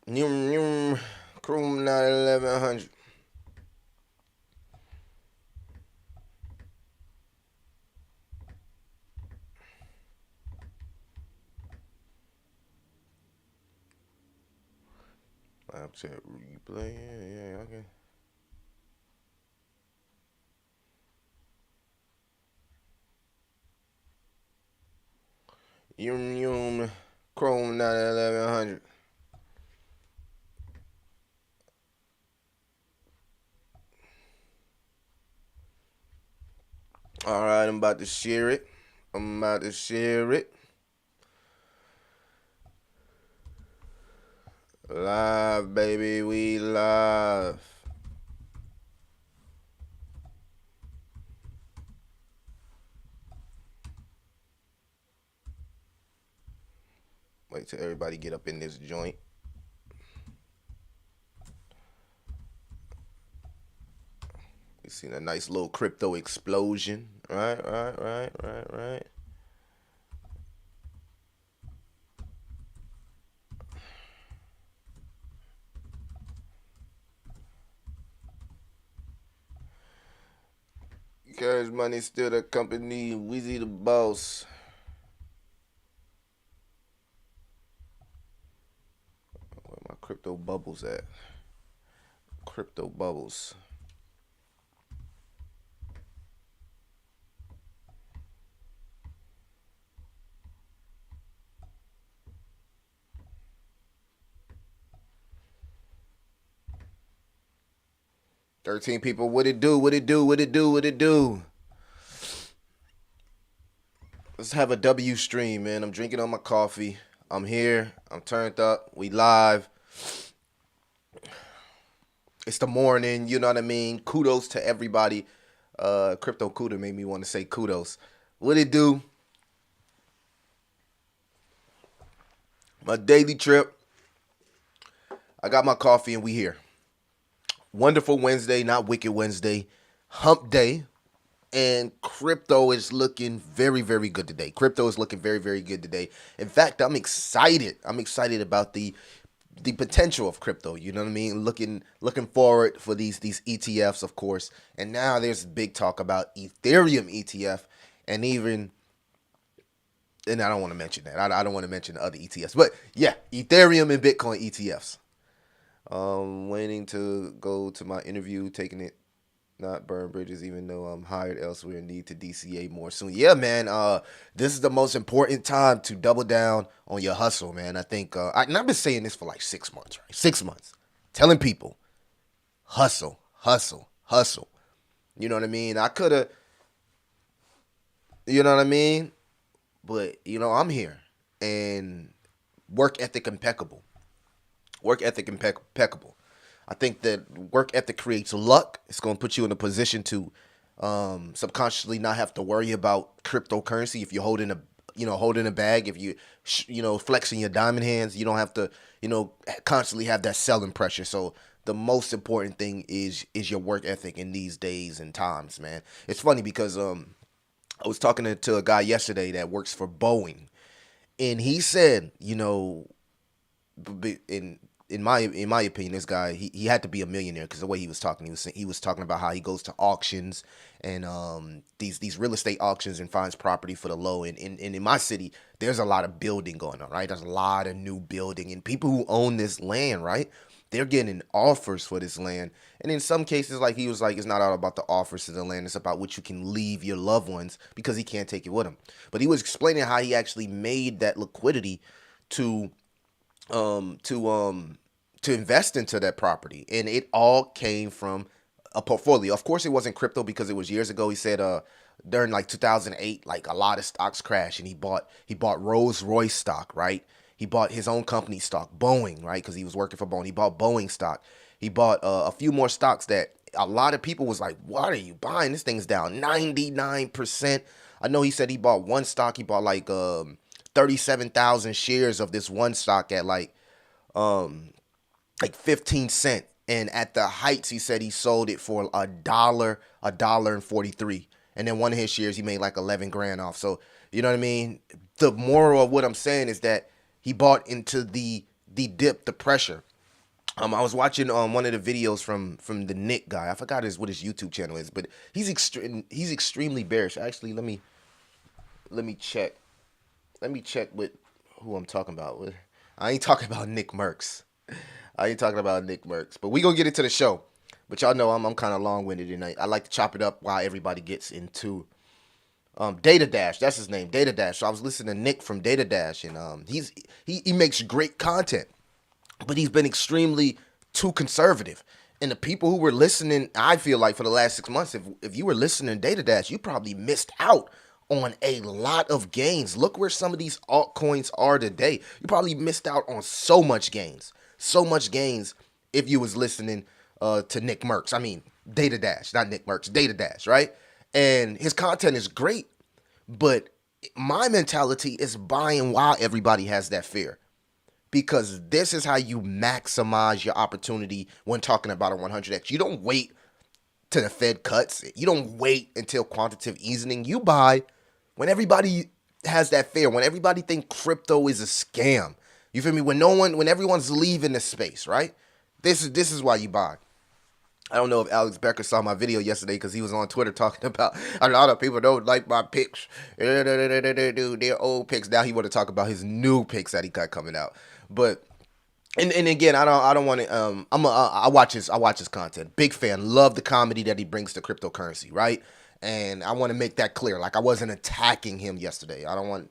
Chrome 1100. Snapchat replay. Yeah, okay. Chrome 1100. All right, I'm about to share it. Live, baby, we live. Wait till everybody get up in this joint. We seen a nice little crypto explosion. Right. Cash money still the company. Weezy the boss. Where my crypto bubbles at? Crypto bubbles. 13 people. What it do? Let's have a W stream, man. I'm drinking on my coffee. I'm here. I'm turned up. We live. It's the morning. You know what I mean? Kudos to everybody. Crypto Cuda made me want to say kudos. What it do? My daily trip. I got my coffee and we here. Wonderful Wednesday, not Wicked Wednesday. Hump day. And crypto is looking very, very good today. Crypto is looking very, very good today. In fact, I'm excited. I'm excited about the potential of crypto. You know what I mean? Looking forward for these ETFs, of course. And now there's big talk about Ethereum ETF, and even, and I don't want to mention that. I don't want to mention the other ETFs, but yeah, Ethereum and Bitcoin ETFs. Waiting to go to my interview, taking it, not burn bridges, even though I'm hired elsewhere and need to DCA more soon. Yeah, man. This is the most important time to double down on your hustle, man. I think, and I've been saying this for like 6 months, right? 6 months, telling people, hustle, hustle, hustle. You know what I mean? I could have, you know what I mean? But I'm here, and work ethic impeccable. Work ethic impeccable. I think that work ethic creates luck. It's going to put you in a position to subconsciously not have to worry about cryptocurrency. If you're holding a bag, if flexing your diamond hands, you don't have to constantly have that selling pressure. So the most important thing is your work ethic in these days and times, man. It's funny because I was talking to a guy yesterday that works for Boeing, and he said, in my opinion, this guy he had to be a millionaire because the way he was talking, he was talking about how he goes to auctions and these real estate auctions and finds property for the low. And in my city, there's a lot of building going on, right? There's a lot of new building, and people who own this land, right? They're getting offers for this land, and in some cases, like he was like, it's not all about the offers to the land; it's about what you can leave your loved ones because he can't take it with him. But he was explaining how he actually made that liquidity to um to um to invest into that property, and it all came from a portfolio. Of course it wasn't crypto because it was years ago. He said during like 2008, like a lot of stocks crashed, and he bought Rolls-Royce stock, right? He bought his own company stock, Boeing, right? Because he was working for Boeing. He bought Boeing stock. He bought a few more stocks that a lot of people was like, what are you buying? This thing's down 99%. I know he said he bought one stock. He bought like 37,000 shares of this one stock at um like 15 cent, and at the heights he said he sold it for a dollar and 43, and then one of his shares he made like 11 grand off. So you know what I mean. The moral of what I'm saying is that he bought into the dip, the pressure. I was watching one of the videos from the Nick guy. I forgot what his YouTube channel is, but he's extremely bearish. Actually, let me check. Let me check with who I'm talking about. I ain't talking about Nick Merckx. I ain't talking about Nick Merckx. But we gonna get into the show. But y'all know I'm kind of long winded, and I like to chop it up while everybody gets into Data Dash. That's his name, Data Dash. So I was listening to Nick from Data Dash, and he makes great content, but he's been extremely too conservative. And the people who were listening, I feel like for the last 6 months, if you were listening to Data Dash, you probably missed out on a lot of gains. Look where some of these altcoins are today. You probably missed out on so much gains if you was listening to Nick Merckx. I mean, Data Dash, not Nick Merckx, Data Dash, right? And his content is great, but my mentality is buying while everybody has that fear, because this is how you maximize your opportunity when talking about a 100x. You don't wait till the Fed cuts. You don't wait until quantitative easing. You buy when everybody has that fear, when everybody think crypto is a scam. You feel me? When everyone's leaving the space, right? This is why you buy. I don't know if Alex Becker saw my video yesterday because he was on Twitter talking about a lot of people don't like my picks. They're old picks. Now he want to talk about his new picks that he got coming out. But and again, I don't want to. I watch his content. Big fan. Love the comedy that he brings to cryptocurrency. Right. And I want to make that clear. Like, I wasn't attacking him yesterday. I don't want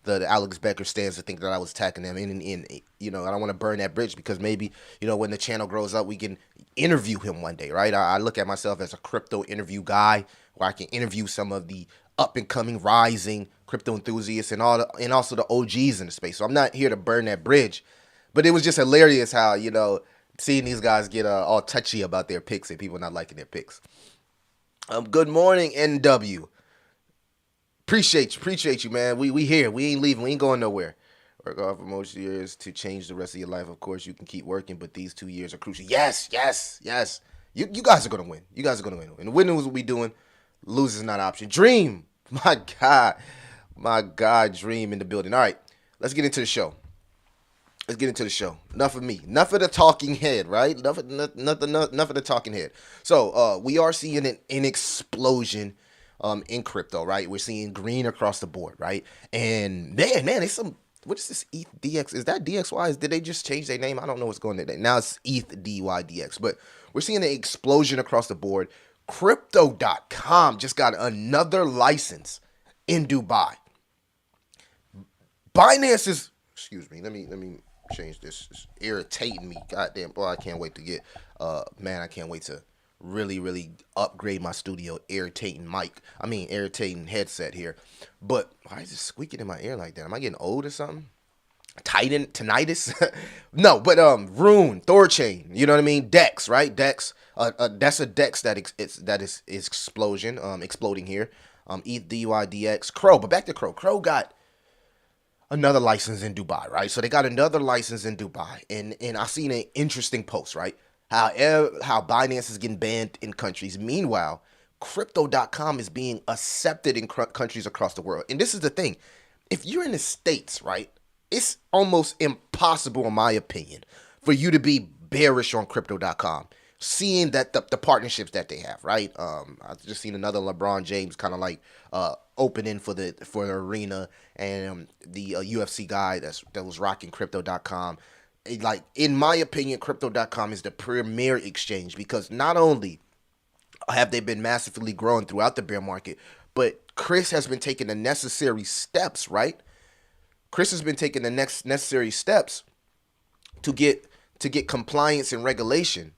the Alex Becker stands to think that I was attacking them. And I don't want to burn that bridge, because maybe, when the channel grows up, we can interview him one day, right? I look at myself as a crypto interview guy, where I can interview some of the up and coming rising crypto enthusiasts and also the OGs in the space. So I'm not here to burn that bridge, but it was just hilarious how, seeing these guys get all touchy about their picks and people not liking their picks. Good morning, NW. Appreciate you, man. We here. We ain't leaving. We ain't going nowhere. Work hard for most years to change the rest of your life. Of course, you can keep working, but these 2 years are crucial. Yes. You guys are gonna win. You guys are gonna win. And winning is what we doing. Lose is not an option. Dream, my God, Dream in the building. All right, let's get into the show. Enough of me. Enough of the talking head, right? Enough of the talking head. So we are seeing an explosion in crypto, right? We're seeing green across the board, right? And man, there's some. What is this ETH DX? Is that DXY? Did they just change their name? I don't know what's going on. Now it's ETH DYDX. But we're seeing an explosion across the board. Crypto.com just got another license in Dubai. Binance is. Excuse me. Let me change this. It's irritating me. Goddamn, boy, I can't wait to get I can't wait to really upgrade my studio irritating headset here. But why is it squeaking in my ear like that? Am I getting old or something? Tinnitus? No, but Rune, Thorchain, you know what I mean? Dex, right? Dex. That's a Dex that is exploding here. ETH DYDX. Crow, but back to Crow. Crow got another license in Dubai, right? So they got another license in Dubai, and I seen an interesting post, right? How Binance is getting banned in countries. Meanwhile, Crypto.com is being accepted in countries across the world. And this is the thing: if you're in the States, right, it's almost impossible, in my opinion, for you to be bearish on Crypto.com. Seeing that the partnerships that they have, right? I've just seen another LeBron James kind of like opening for the arena, and the UFC guy that was rocking Crypto.com. Like, in my opinion, Crypto.com is the premier exchange, because not only have they been massively growing throughout the bear market, but Chris has been taking the necessary steps, right? Chris has been taking the necessary steps to get compliance and regulation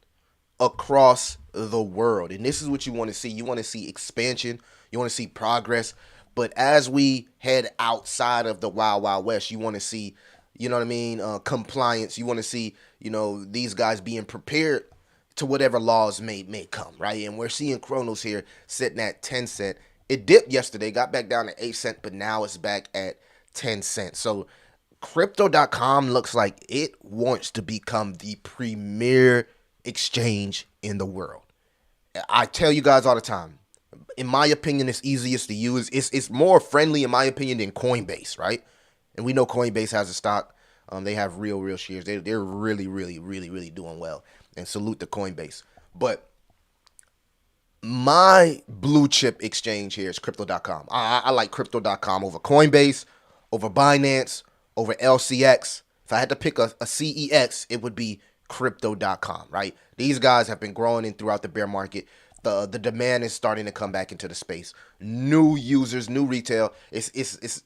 across the world. And this is what you want to see. You want to see expansion. You want to see progress. But as we head outside of the Wild Wild West, you want to see, you know what I mean, compliance. You want to see, these guys being prepared to whatever laws may come, right? And we're seeing Kronos here sitting at 10 cents. It dipped yesterday, got back down to 8 cents, but now it's back at 10 cents. So Crypto.com looks like it wants to become the premier exchange in the world. I tell you guys all the time, in my opinion, it's easiest to use. It's more friendly, in my opinion, than Coinbase, right? And we know Coinbase has a stock They have real shares. They're really doing well. And salute to Coinbase. But my blue chip exchange here is crypto.com. I like crypto.com over Coinbase, over Binance, over LCX. If I had to pick a CEX, it would be crypto.com, right? These guys have been growing in throughout the bear market. The demand is starting to come back into the space. New users, new retail. It's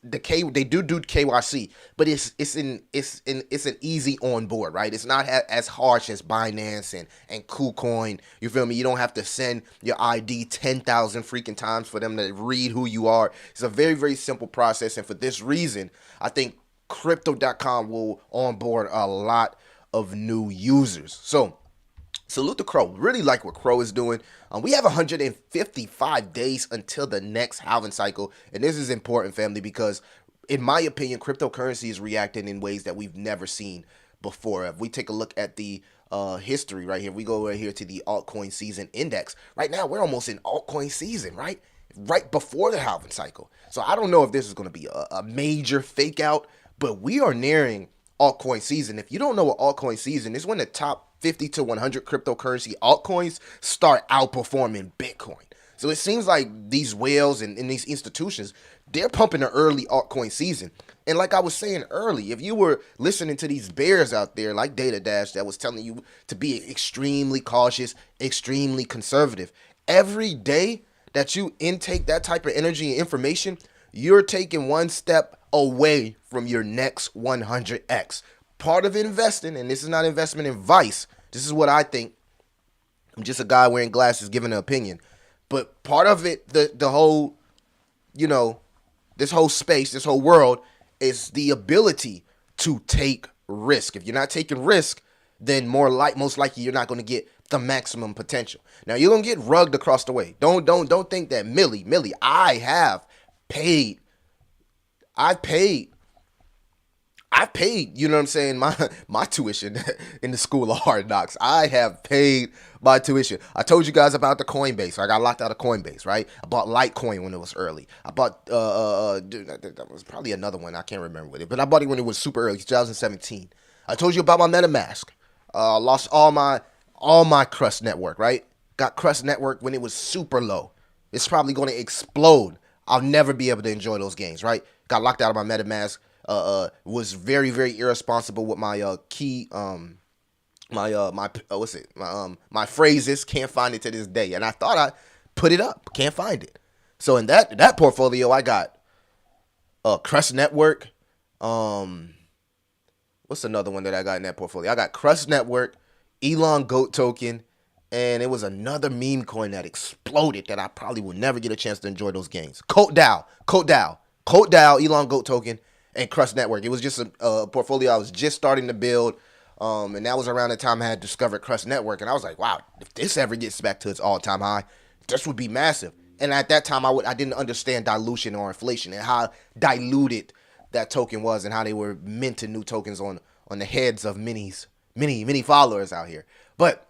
the K. They do KYC, but it's an easy on board, right? It's not as harsh as Binance and KuCoin. You feel me? You don't have to send your ID 10,000 freaking times for them to read who you are. It's a very simple process, and for this reason, I think crypto.com will onboard a lot of new users. So salute to Crow. Really like what Crow is doing. We have 155 days until the next halving cycle. And this is important, family, because in my opinion, cryptocurrency is reacting in ways that we've never seen before. If we take a look at the history right here, we go right here to the altcoin season index. Right now, we're almost in altcoin season, right? Right before the halving cycle. So I don't know if this is going to be a major fake out, but we are nearing altcoin season. If you don't know what altcoin season is, when the top 50 to 100 cryptocurrency altcoins start outperforming Bitcoin. So it seems like these whales and these institutions, they're pumping an early altcoin season. And like I was saying early, if you were listening to these bears out there like Data Dash that was telling you to be extremely cautious, extremely conservative, every day that you intake that type of energy and information, you're taking one step away from your next 100x. Part of investing, and this is not investment advice, this is what I think. I'm just a guy wearing glasses giving an opinion. But part of it, the whole, this whole space, this whole world, is the ability to take risk. If you're not taking risk, then most likely you're not going to get the maximum potential. Now you're going to get rugged across the way. Don't think that Millie, I've paid, you know what I'm saying, my tuition in the school of hard knocks. I have paid my tuition. I told you guys about the Coinbase. I got locked out of Coinbase, right? I bought Litecoin when it was early. I bought, that was probably another one. I can't remember with it, but I bought it when it was super early, 2017. I told you about my MetaMask. Lost all my Crust network, right? Got Crust network when it was super low. It's probably going to explode. I'll never be able to enjoy those games, right? Got locked out of my MetaMask. Was very irresponsible with my key, my phrases. Can't find it to this day, and I thought I put it up. Can't find it. So in that portfolio, I got Crust Network. What's another one that I got in that portfolio? I got Crust Network, Elon Goat Token, and it was another meme coin that exploded that I probably will never get a chance to enjoy those games. Coat Dow, Elon Goat Token, and Crust Network. It was just a portfolio I was just starting to build, and that was around the time I had discovered Crust Network, and I was like, wow, if this ever gets back to its all-time high, this would be massive. And at that time, I didn't understand dilution or inflation and how diluted that token was and how they were minting new tokens on the heads of many followers out here. But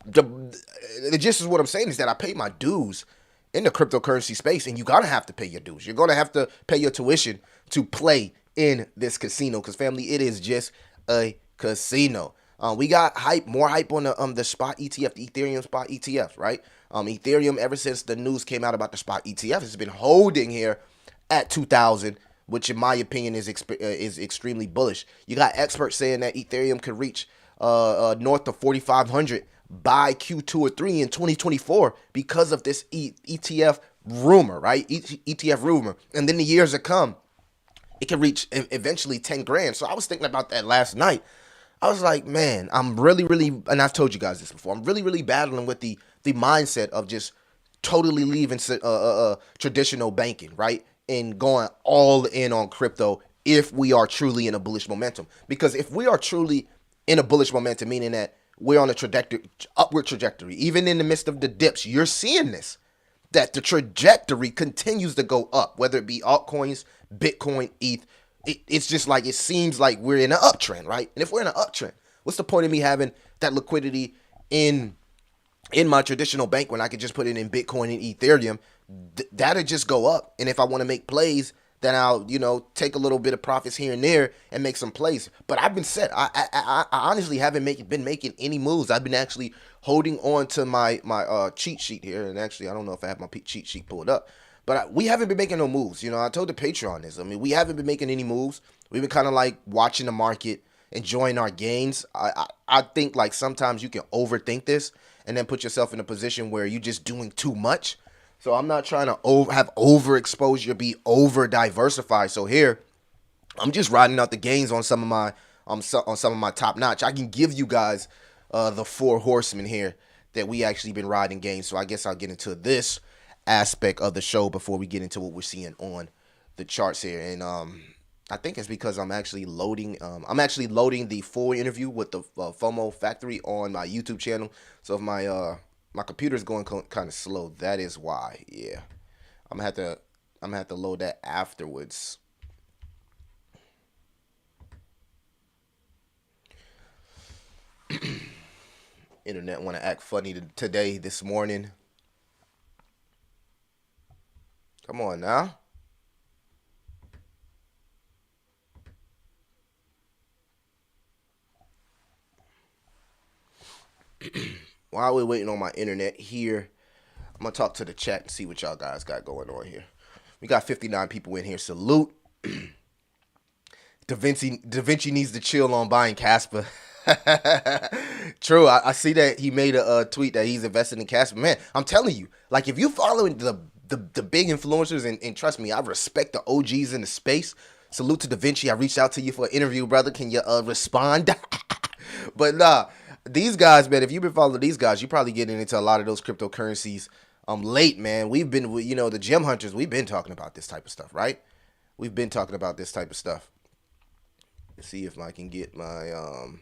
the gist is what I'm saying is that I paid my dues in the cryptocurrency space, and you gotta have to pay your dues. You're gonna have to pay your tuition to play in this casino, because family, it is just a casino. We got more hype on the spot ETF, the Ethereum spot ETF, right? Ethereum, ever since the news came out about the spot ETF, has been holding here at 2,000, which in my opinion is extremely bullish. You got experts saying that Ethereum could reach north of 4,500 by Q2 or 3 in 2024 because of this ETF rumor, right? ETF rumor. And then the years that come, it can reach eventually 10 grand. So I was thinking about that last night. I was like, man, I'm really, and I've told you guys this before, I'm really battling with the mindset of just totally leaving traditional banking, right? And going all in on crypto if we are truly in a bullish momentum. Because if we are truly in a bullish momentum, meaning that we're on a upward trajectory, even in the midst of the dips, you're seeing this, that the trajectory continues to go up, whether it be altcoins, Bitcoin, ETH. It's just like, it seems like we're in an uptrend, right? And if we're in an uptrend, what's the point of me having that liquidity in my traditional bank when I could just put it in Bitcoin and Ethereum? That'll just go up. And if I want to make plays, then I'll, take a little bit of profits here and there and make some plays. But I've been set. I honestly haven't been making any moves. I've been actually holding on to my cheat sheet here, and actually I don't know if I have my cheat sheet pulled up, but we haven't been making no moves. I told the Patreon this. I mean, we haven't been making any moves. We've been kind of like watching the market, enjoying our gains. I think like sometimes you can overthink this and then put yourself in a position where you're just doing too much. So I'm not trying to have overexposure, be over diversified. So here, I'm just riding out the gains on some of my on some of my top notch. I can give you guys the four horsemen here that we actually been riding gains. So I guess I'll get into this aspect of the show before we get into what we're seeing on the charts here. And I think it's because I'm actually loading. The full interview with the FOMO Factory on my YouTube channel. So if my computer's going kind of slow, that is why. Yeah, I'm gonna have to load that afterwards. Internet want to act funny today, this morning. Come on now. While we're waiting on my internet here, I'm going to talk to the chat and see what y'all guys got going on here. We got 59 people in here. Salute. Da Vinci needs to chill on buying Casper. True. I see that he made a tweet that he's invested in Casper. Man, I'm telling you, like if you're following the big influencers, and trust me, I respect the OGs in the space. Salute to Da Vinci. I reached out to you for an interview, brother. Can you respond? But nah. These guys, man, if you've been following these guys, you're probably getting into a lot of those cryptocurrencies late, man. We've been, the gem hunters, we've been talking about this type of stuff, right? We've been talking about this type of stuff. Let's see if I can get my, all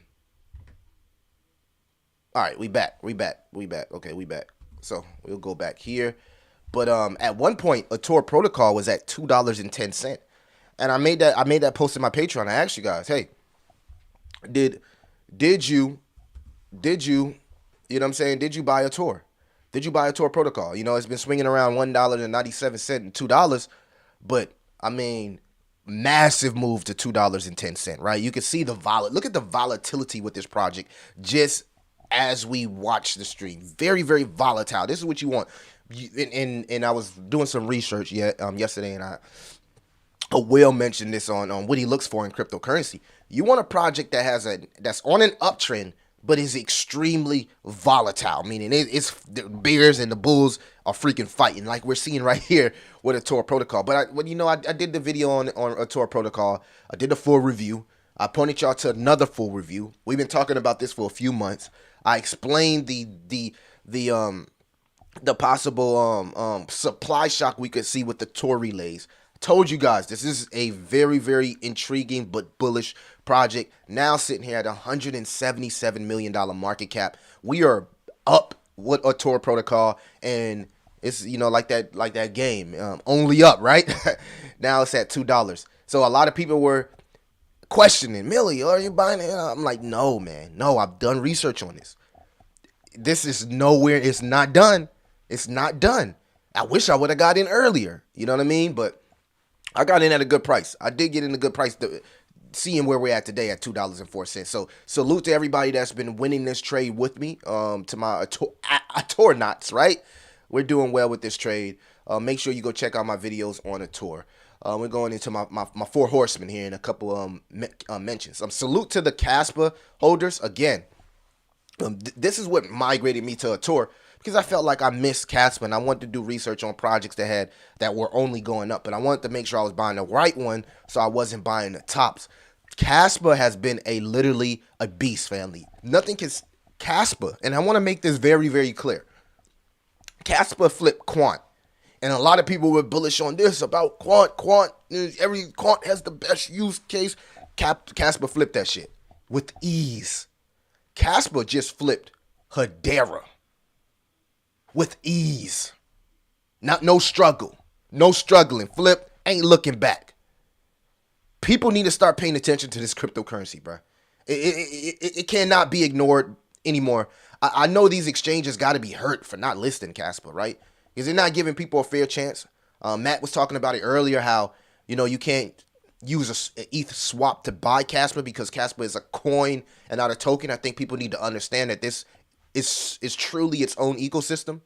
right, we back. Okay, we back. So we'll go back here. But at one point, Ator protocol was at $2.10. And I made that post in my Patreon. I asked you guys, hey, did you, you know what I'm saying? Did you buy Ator? Did you buy Ator protocol? It's been swinging around $1.97 and $2, but I mean, massive move to $2.10, right? You can see look at the volatility with this project just as we watch the stream. Very, very volatile. This is what you want. And I was doing some research yesterday, and a whale mentioned this on what he looks for in cryptocurrency. You want a project that's on an uptrend, but is extremely volatile, meaning it's the bears and the bulls are freaking fighting, like we're seeing right here with Ator protocol. But I did the video on Ator protocol. I did a full review. I pointed y'all to another full review. We've been talking about this for a few months. I explained the possible supply shock we could see with the Tor relays. Told you guys this is a very, very intriguing but bullish project. Now sitting here at $177 million market cap. We are up with a Tor protocol, and it's like that game, only up, right? Now it's at $2. So a lot of people were questioning, Millie, are you buying it? I'm like, no, man, no. I've done research on this. This is nowhere. It's not done. It's not done. I wish I would have got in earlier. You know what I mean? But I got in at a good price. I did get in a good price, seeing where we're at today at $2.04. So salute to everybody that's been winning this trade with me. To my Ator knots, right? We're doing well with this trade. Make sure you go check out my videos on Ator. We're going into my four horsemen here in a couple mentions. Salute to the Kaspa holders again. This is what migrated me to Ator, because I felt like I missed Casper, and I wanted to do research on projects that were only going up, but I wanted to make sure I was buying the right one, so I wasn't buying the tops. Casper has been literally a beast, family. Nothing can Casper, and I want to make this very, very clear. Casper flipped quant, and a lot of people were bullish on this about quant. Every quant has the best use case. Casper flipped that shit with ease. Casper just flipped Hedera with ease. No struggle. No struggling. Flip, ain't looking back. People need to start paying attention to this cryptocurrency, bro. It cannot be ignored anymore. I know these exchanges got to be hurt for not listing Casper, right? Because they're not giving people a fair chance. Matt was talking about it earlier, how You can't use a ETH swap to buy Casper because Casper is a coin and not a token. I think people need to understand that this is truly its own ecosystem.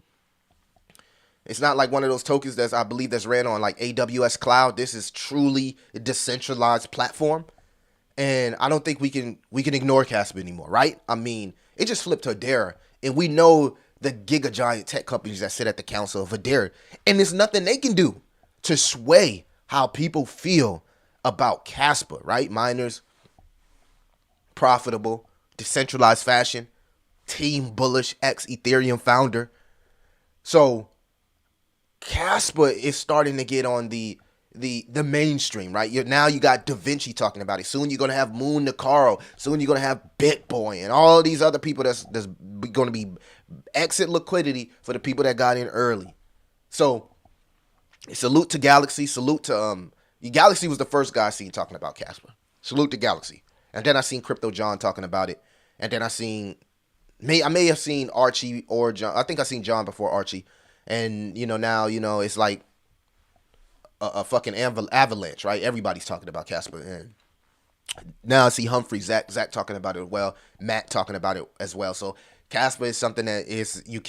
It's not like one of those tokens I believe that's ran on like AWS cloud. This is truly a decentralized platform. And I don't think we can ignore Casper anymore, right? I mean, it just flipped to Ator, and we know the giga giant tech companies that sit at the council of Ator, and there's nothing they can do to sway how people feel about Casper, right? Miners, profitable, decentralized fashion, team Bullish, ex Ethereum founder. So Casper is starting to get on the mainstream, right? Now you got Da Vinci talking about it. Soon you're gonna have Moon Nicaro. Soon you're gonna have BitBoy and all these other people that's gonna be exit liquidity for the people that got in early. So salute to Galaxy. Salute to Galaxy was the first guy I seen talking about Casper. Salute to Galaxy. And then I seen Crypto John talking about it. And then I may have seen Archie or John. I think I seen John before Archie. And now it's like a fucking avalanche, right? Everybody's talking about Casper, and now I see Humphrey, Zach talking about it as well, Matt talking about it as well. So Casper is something that you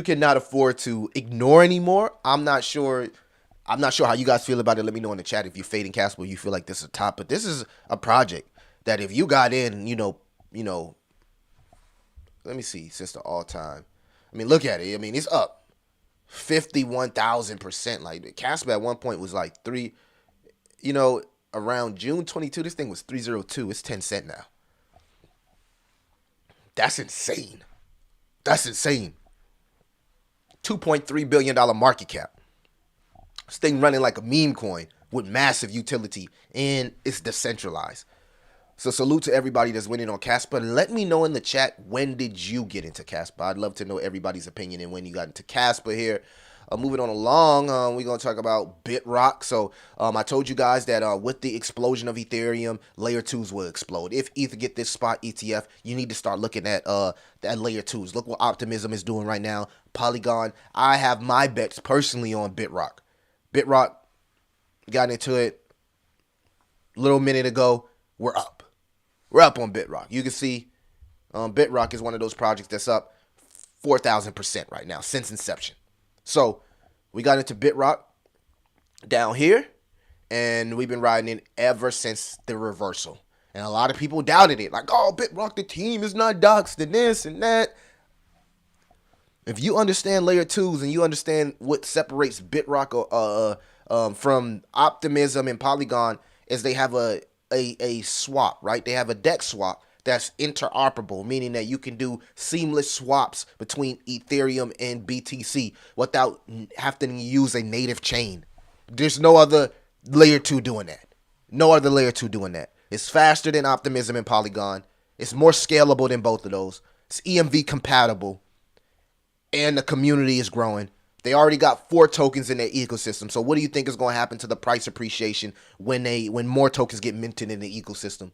cannot afford to ignore anymore. I'm not sure how you guys feel about it. Let me know in the chat if you're fading Casper, you feel like this is a top, but this is a project that if you got in, let me see, since the all time. I mean, look at it. I mean, it's up 51,000%. Like Casper at one point was like around June 22, this thing was 302. It's 10 cent now. That's insane. $2.3 billion market cap. This thing running like a meme coin with massive utility, and it's decentralized. So salute to everybody that's winning on Casper. Let me know in the chat, when did you get into Casper? I'd love to know everybody's opinion and when you got into Casper here. Moving on along, we're going to talk about BitRock. So I told you guys that with the explosion of Ethereum, layer 2s will explode. If Ether get this spot ETF, you need to start looking at that layer 2s. Look what Optimism is doing right now. Polygon. I have my bets personally on BitRock. BitRock, got into it a little minute ago. We're up. We're up on BitRock. You can see BitRock is one of those projects that's up 4,000% right now since inception. So we got into BitRock down here, and we've been riding it ever since the reversal. And a lot of people doubted it. Like, oh, BitRock, the team is not doxed and this and that. If you understand layer 2s and you understand what separates BitRock from Optimism and Polygon, is they have a swap, right? They have a DEX swap that's interoperable, meaning that you can do seamless swaps between Ethereum and BTC without having to use a native chain. There's no other layer 2 doing that. No other layer 2 doing that. It's faster than Optimism and Polygon. It's more scalable than both of those. It's EMV compatible. And the community is growing. They already got 4 tokens in their ecosystem. So what do you think is going to happen to the price appreciation when more tokens get minted in the ecosystem?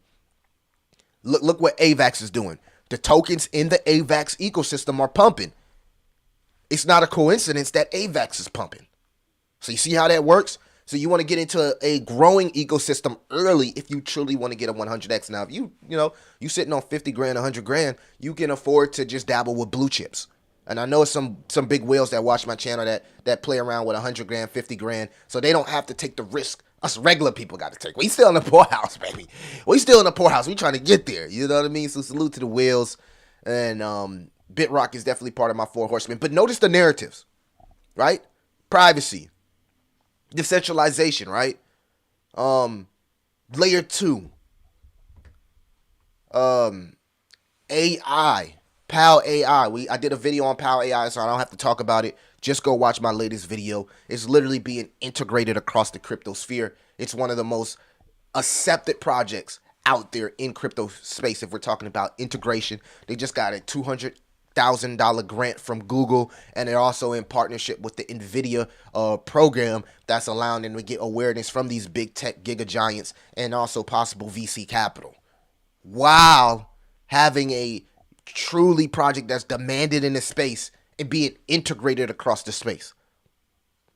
Look what AVAX is doing. The tokens in the AVAX ecosystem are pumping. It's not a coincidence that AVAX is pumping. So you see how that works? So you want to get into a growing ecosystem early if you truly want to get a 100x. Now, if you sitting on 50 grand, 100 grand, you can afford to just dabble with blue chips. And I know some big whales that watch my channel that play around with 100 grand, 50 grand, so they don't have to take the risk us regular people got to take. We still in the poorhouse, baby. We still in the poorhouse. We trying to get there. You know what I mean? So salute to the whales. And BitRock is definitely part of my 4 horsemen. But notice the narratives, right? Privacy, decentralization, right? Layer 2, AI. PAL AI. I did a video on PAL AI, so I don't have to talk about it. Just go watch my latest video. It's literally being integrated across the crypto sphere. It's one of the most accepted projects out there in crypto space. If we're talking about integration, they just got a $200,000 grant from Google, and they're also in partnership with the NVIDIA program that's allowing them to get awareness from these big tech giga giants and also possible VC capital, while having a truly project that's demanded in the space and being integrated across the space.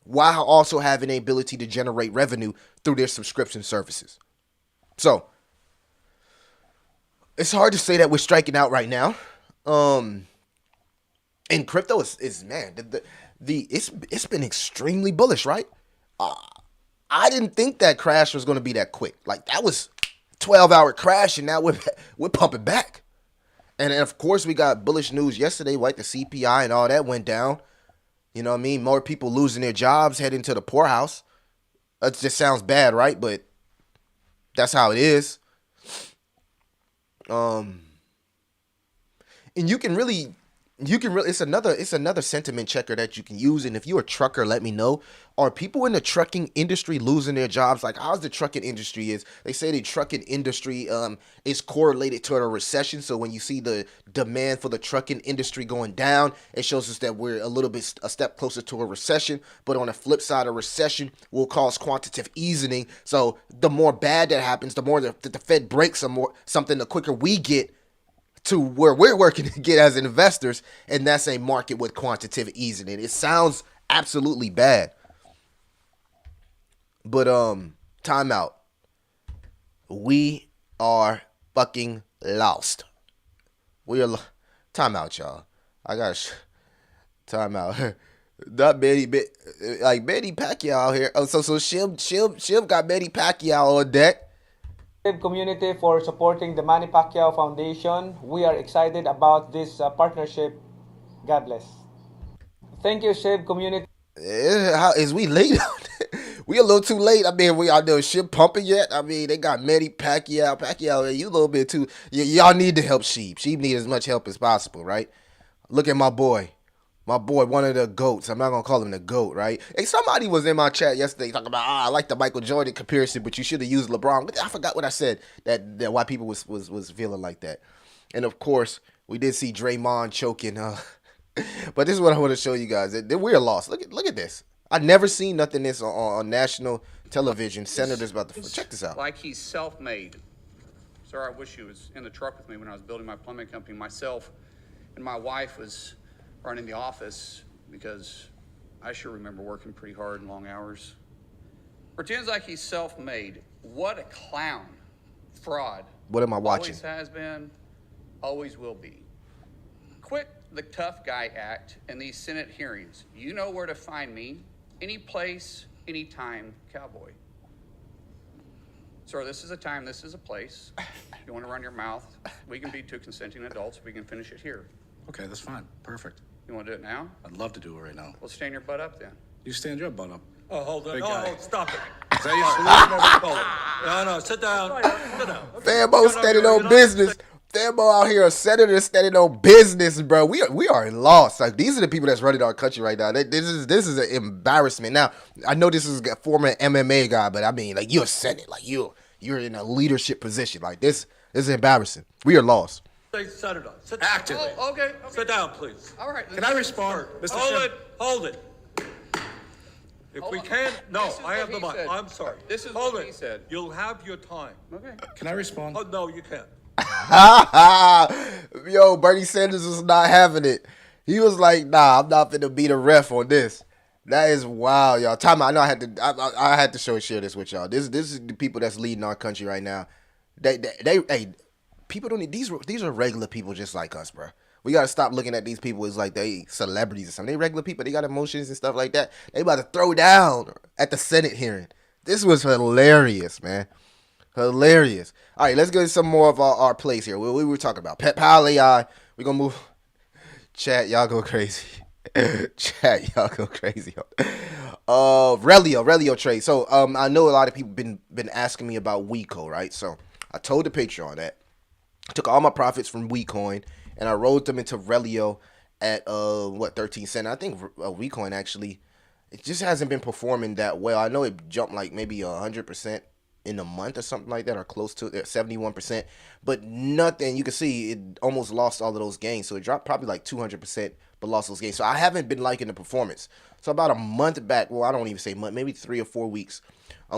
while also having the ability to generate revenue through their subscription services. So it's hard to say that we're striking out right now. And crypto is man, it's been extremely bullish, right? I didn't think that crash was going to be that quick. Like that was 12-hour crash, and now we're pumping back. And of course, we got bullish news yesterday, right? The CPI and all that went down. You know what I mean? More people losing their jobs, heading to the poorhouse. That just sounds bad, right? But that's how it is. And it's another sentiment checker that you can use. And if you're a trucker, let me know. Are people in the trucking industry losing their jobs? Like, how's the trucking industry is? They say the trucking industry is correlated to a recession. So when you see the demand for the trucking industry going down, it shows us that we're a step closer to a recession. But on the flip side, a recession will cause quantitative easing. So the more bad that happens, the more that the Fed breaks something, the quicker we get to where we're working to get as investors, and that's a market with quantitative easing. And it sounds absolutely bad. But time out. We are fucking lost. We are time out, y'all. I got time out. Not Manny, like Manny Pacquiao out here. Oh, so Shim got Manny Pacquiao on deck. Community for supporting the Manny Pacquiao Foundation. We are excited about this partnership. God bless. Thank you, Shib community. How is we late? We a little too late. I mean, we out there shit pumping yet. I mean, they got Manny Pacquiao, you a little bit too. Y'all need to help Sheep. Sheep need as much help as possible, right? Look at my boy, one of the GOATs. I'm not gonna call him the GOAT, right? Hey, somebody was in my chat yesterday talking about, I like the Michael Jordan comparison, but you should have used LeBron. But I forgot what I said. That why people was feeling like that. And of course, we did see Draymond choking. But this is what I want to show you guys. We're lost. Look at this. I never seen nothing this on national television. Senators about to check this out. Like he's self-made. Sir, I wish you was in the truck with me when I was building my plumbing company. Myself and my wife was running the office because I sure remember working pretty hard and long hours. Pretends like he's self-made. What a clown. Fraud. What am I watching? Always has been, always will be. Quit the tough guy act in these Senate hearings. You know where to find me. Any place, anytime, cowboy. Sir, this is a time, this is a place. If you want to run your mouth, we can be two consenting adults. We can finish it here. Okay, that's fine. Perfect. You want to do it now? I'd love to do it right now. Well, stand your butt up then. You stand your butt up. Oh, hold on. Big Oh, guy. stop it. Is that No, sit down. Sit down. Fambo standing on business. Fambo out here, a senator standing on business, bro. We are lost. Like, these are the people that's running our country right now. This is an embarrassment. Now, I know this is a former MMA guy, but I mean, like, you're a senate, like you're in a leadership position. Like, this is embarrassing. We are lost. Say Senator. Sit Active. Oh, okay. Sit down, please. All right. Can I respond? Mr. Hold Shim? it. Hold it. If Hold we on. can, no, This is I have what the he mic. said. I'm sorry. This is Hold what it. he said. You'll have your time. Okay. Can I respond? Oh, no, you can't. Yo, Bernie Sanders was not having it. He was like, nah, I'm not finna be the ref on this. That is wild, y'all. Time out. I know I had to share this with y'all. This is the people that's leading our country right now. Hey, people don't need these are regular people just like us, bro. We gotta stop looking at these people as like they celebrities or something. They regular people. They got emotions and stuff like that. They about to throw down at the Senate hearing. This was hilarious, man. Hilarious. All right, let's get some more of our plays here. We were talking about Pal AI. We're going to move. Chat, y'all go crazy. Chat, y'all go crazy. Relio trade. So I know a lot of people been asking me about WeCo, right? So I told the Patreon that I took all my profits from WeCoin and I rolled them into Relio at 13 cents. I think WeCoin actually, it just hasn't been performing that well. I know it jumped like maybe 100% in a month or something like that, or close to it, 71%, but nothing. You can see it almost lost all of those gains, so it dropped probably like 200%, but lost those gains. So I haven't been liking the performance. So about a month back, well, I don't even say month, maybe 3 or 4 weeks,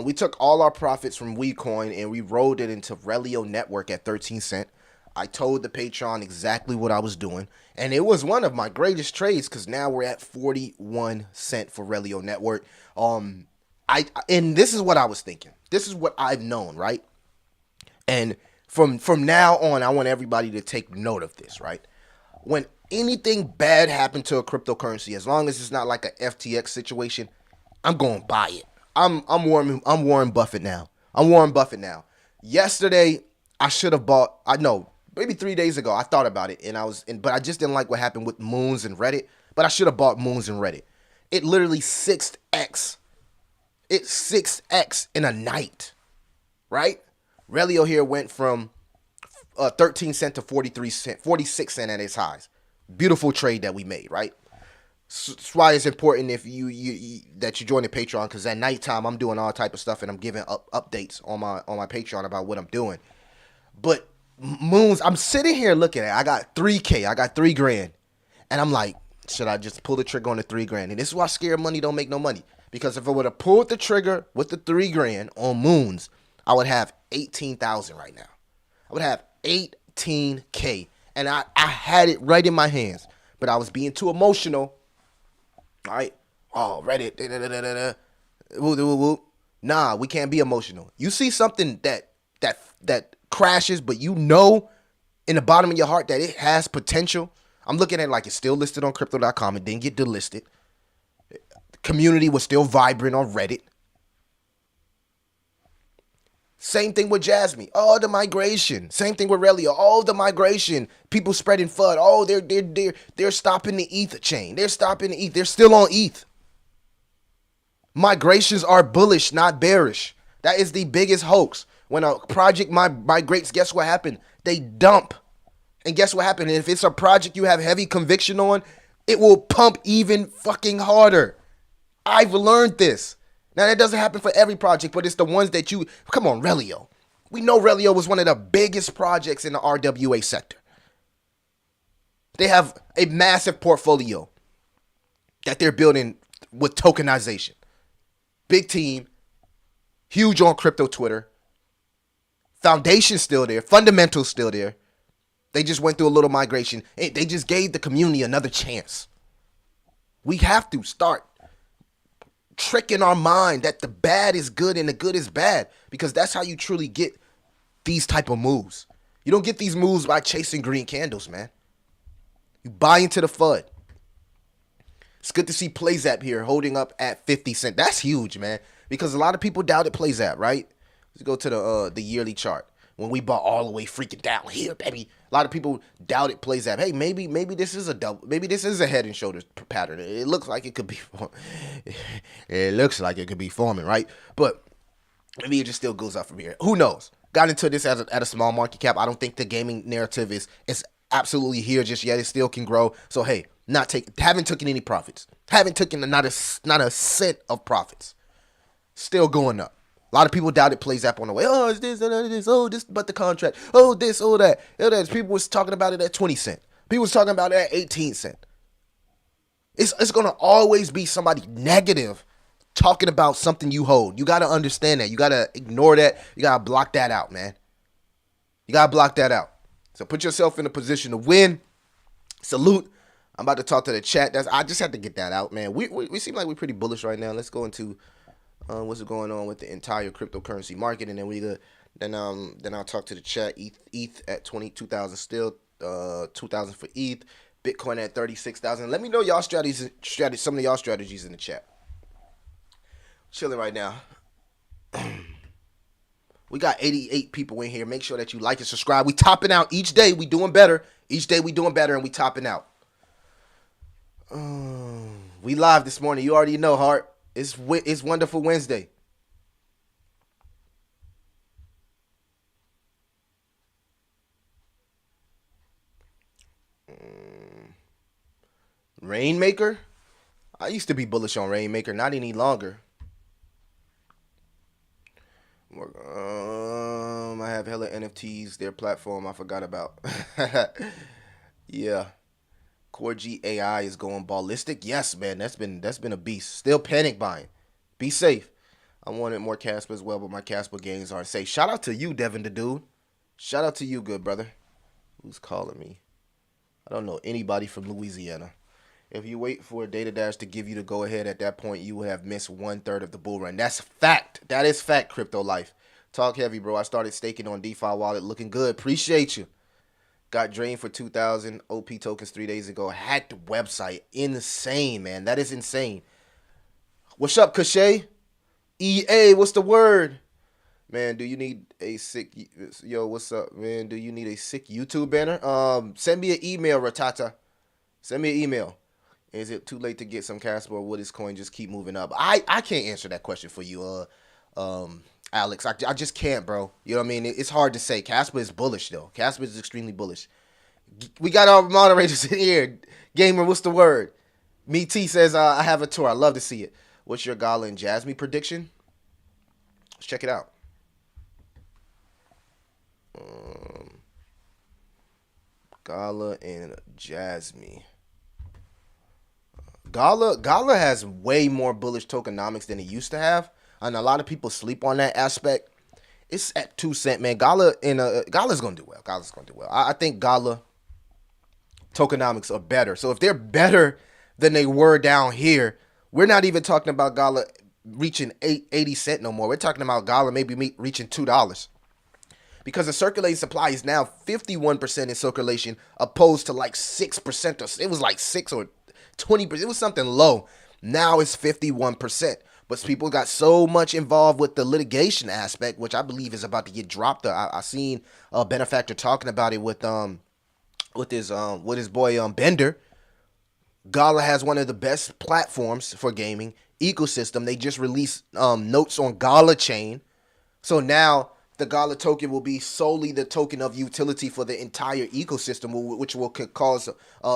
we took all our profits from WeCoin and we rolled it into Relio Network at 13 cents. I told the Patreon exactly what I was doing, and it was one of my greatest trades because now we're at 41 cent for Relio Network. And this is what I was thinking. This is what I've known, right? And from now on, I want everybody to take note of this, right? When anything bad happened to a cryptocurrency, as long as it's not like a FTX situation, I'm going to buy it. I'm Warren Buffett now. I'm Warren Buffett now. Yesterday, I should have bought. I know, maybe 3 days ago, I thought about it, but I just didn't like what happened with Moons and Reddit. But I should have bought Moons and Reddit. It literally 6x. It's 6x in a night, right? Relio here went from 13 cent to 43 cent, 46 cent at its highs. Beautiful trade that we made, right? That's why it's important if you that you join the Patreon, because at nighttime I'm doing all type of stuff and I'm giving updates on my Patreon about what I'm doing. But Moons, I'm sitting here looking at it. I got 3K, I got 3 grand, and I'm like, should I just pull the trigger on the 3 grand? And this is why scared money don't make no money. Because if I would have pulled the trigger with the 3 grand on Moons, I would have 18,000 right now. I would have 18K, and I had it right in my hands, but I was being too emotional. All right. Oh, Reddit. Nah, we can't be emotional. You see something that crashes, but you know in the bottom of your heart that it has potential. I'm looking at it like it's still listed on crypto.com. It didn't get delisted. The community was still vibrant on Reddit. Same thing with Jasmy. Oh, the migration. Same thing with Relio. Oh, the migration. People spreading FUD. Oh, they're stopping the ETH chain. They're stopping the ETH. They're still on ETH. Migrations are bullish, not bearish. That is the biggest hoax. When a project migrates, guess what happened? They dump. And guess what happened? If it's a project you have heavy conviction on, it will pump even fucking harder. I've learned this. Now, that doesn't happen for every project, but it's the ones that you... Come on, Relio. We know Relio was one of the biggest projects in the RWA sector. They have a massive portfolio that they're building with tokenization. Big team. Huge on crypto Twitter. Foundation's still there. Fundamentals still there. They just went through a little migration. They just gave the community another chance. We have to start tricking our mind that the bad is good and the good is bad, because that's how you truly get these type of moves. You don't get these moves by chasing green candles, man. You buy into the FUD. It's good to see PlayZap here holding up at 50 cents. That's huge, man, because a lot of people doubted PlayZap, right? Let's go to the yearly chart. When we bought all the way freaking down here, baby. A lot of people doubted PlayZap. Hey, maybe this is a double. Maybe this is a head and shoulders pattern. It looks like it could be. It looks like it could be forming, right? But maybe it just still goes up from here. Who knows? Got into this at a small market cap. I don't think the gaming narrative is absolutely here just yet. It still can grow. So hey, haven't taken any profits. Haven't taken not a cent of profits. Still going up. A lot of people doubted PlayZap on the way. Oh, it's this, this, oh, this, but the contract. Oh, this, oh, that. Oh, that. People was talking about it at 20 cents. People was talking about it at 18 cents. It's going to always be somebody negative talking about something you hold. You got to understand that. You got to ignore that. You got to block that out, man. You got to block that out. So put yourself in a position to win. Salute. I'm about to talk to the chat. I just had to get that out, man. We seem like we're pretty bullish right now. Let's go into... what's going on with the entire cryptocurrency market, and then I'll talk to the chat. ETH at 22,000 still, 2,000 for ETH. Bitcoin at 36,000. Let me know y'all strategies. Some of y'all strategies in the chat. Chilling right now. We got 88 people in here. Make sure that you like and subscribe. We topping out each day. We doing better. Each day we doing better, and we topping out. We live this morning. You already know, Heart. It's Wonderful Wednesday. Rainmaker? I used to be bullish on Rainmaker, not any longer. I have hella NFTs, their platform I forgot about. Yeah. Core G AI is going ballistic. Yes, man, that's been a beast. Still panic buying. Be safe. I wanted more Casper as well, but my Casper gains aren't safe. Shout out to you, Devin the dude. Shout out to you, good brother. Who's calling me? I don't know anybody from Louisiana. If you wait for a data dash to give you the go ahead at that point, you will have missed 1/3 of the bull run. That's fact. That is fact, Crypto Life. Talk heavy, bro. I started staking on DeFi Wallet. Looking good. Appreciate you. Got drained for 2,000 OP tokens 3 days ago. Hacked the website. Insane, man. That is insane. What's up, Cachet? EA, what's the word? Man, do you need a sick... Yo, what's up, man? Do you need a sick YouTube banner? Send me an email, Ratata. Send me an email. Is it too late to get some Casper, or will this coin just keep moving up? I can't answer that question for you, Alex. I just can't, bro. You know what I mean? It's hard to say. Casper is bullish, though. Casper is extremely bullish. We got our moderators in here. Gamer, what's the word? Me T says, I have a tour. I love to see it. What's your Gala and Jasmy prediction? Let's check it out. Gala and Jasmy. Gala has way more bullish tokenomics than it used to have, and a lot of people sleep on that aspect. It's at 2 cent, man. Gala's gonna do well. Gala's gonna do well. I think Gala tokenomics are better. So if they're better than they were down here, we're not even talking about Gala reaching 80 cent no more. We're talking about Gala maybe reaching $2. Because the circulating supply is now 51% in circulation, opposed to like 6%. It was like 6 or 20%. It was something low. Now it's 51%. But people got so much involved with the litigation aspect, which I believe is about to get dropped. I seen a benefactor talking about it with his boy Bender. Gala has one of the best platforms for gaming ecosystem. They just released notes on Gala chain. So now the Gala token will be solely the token of utility for the entire ecosystem, which will cause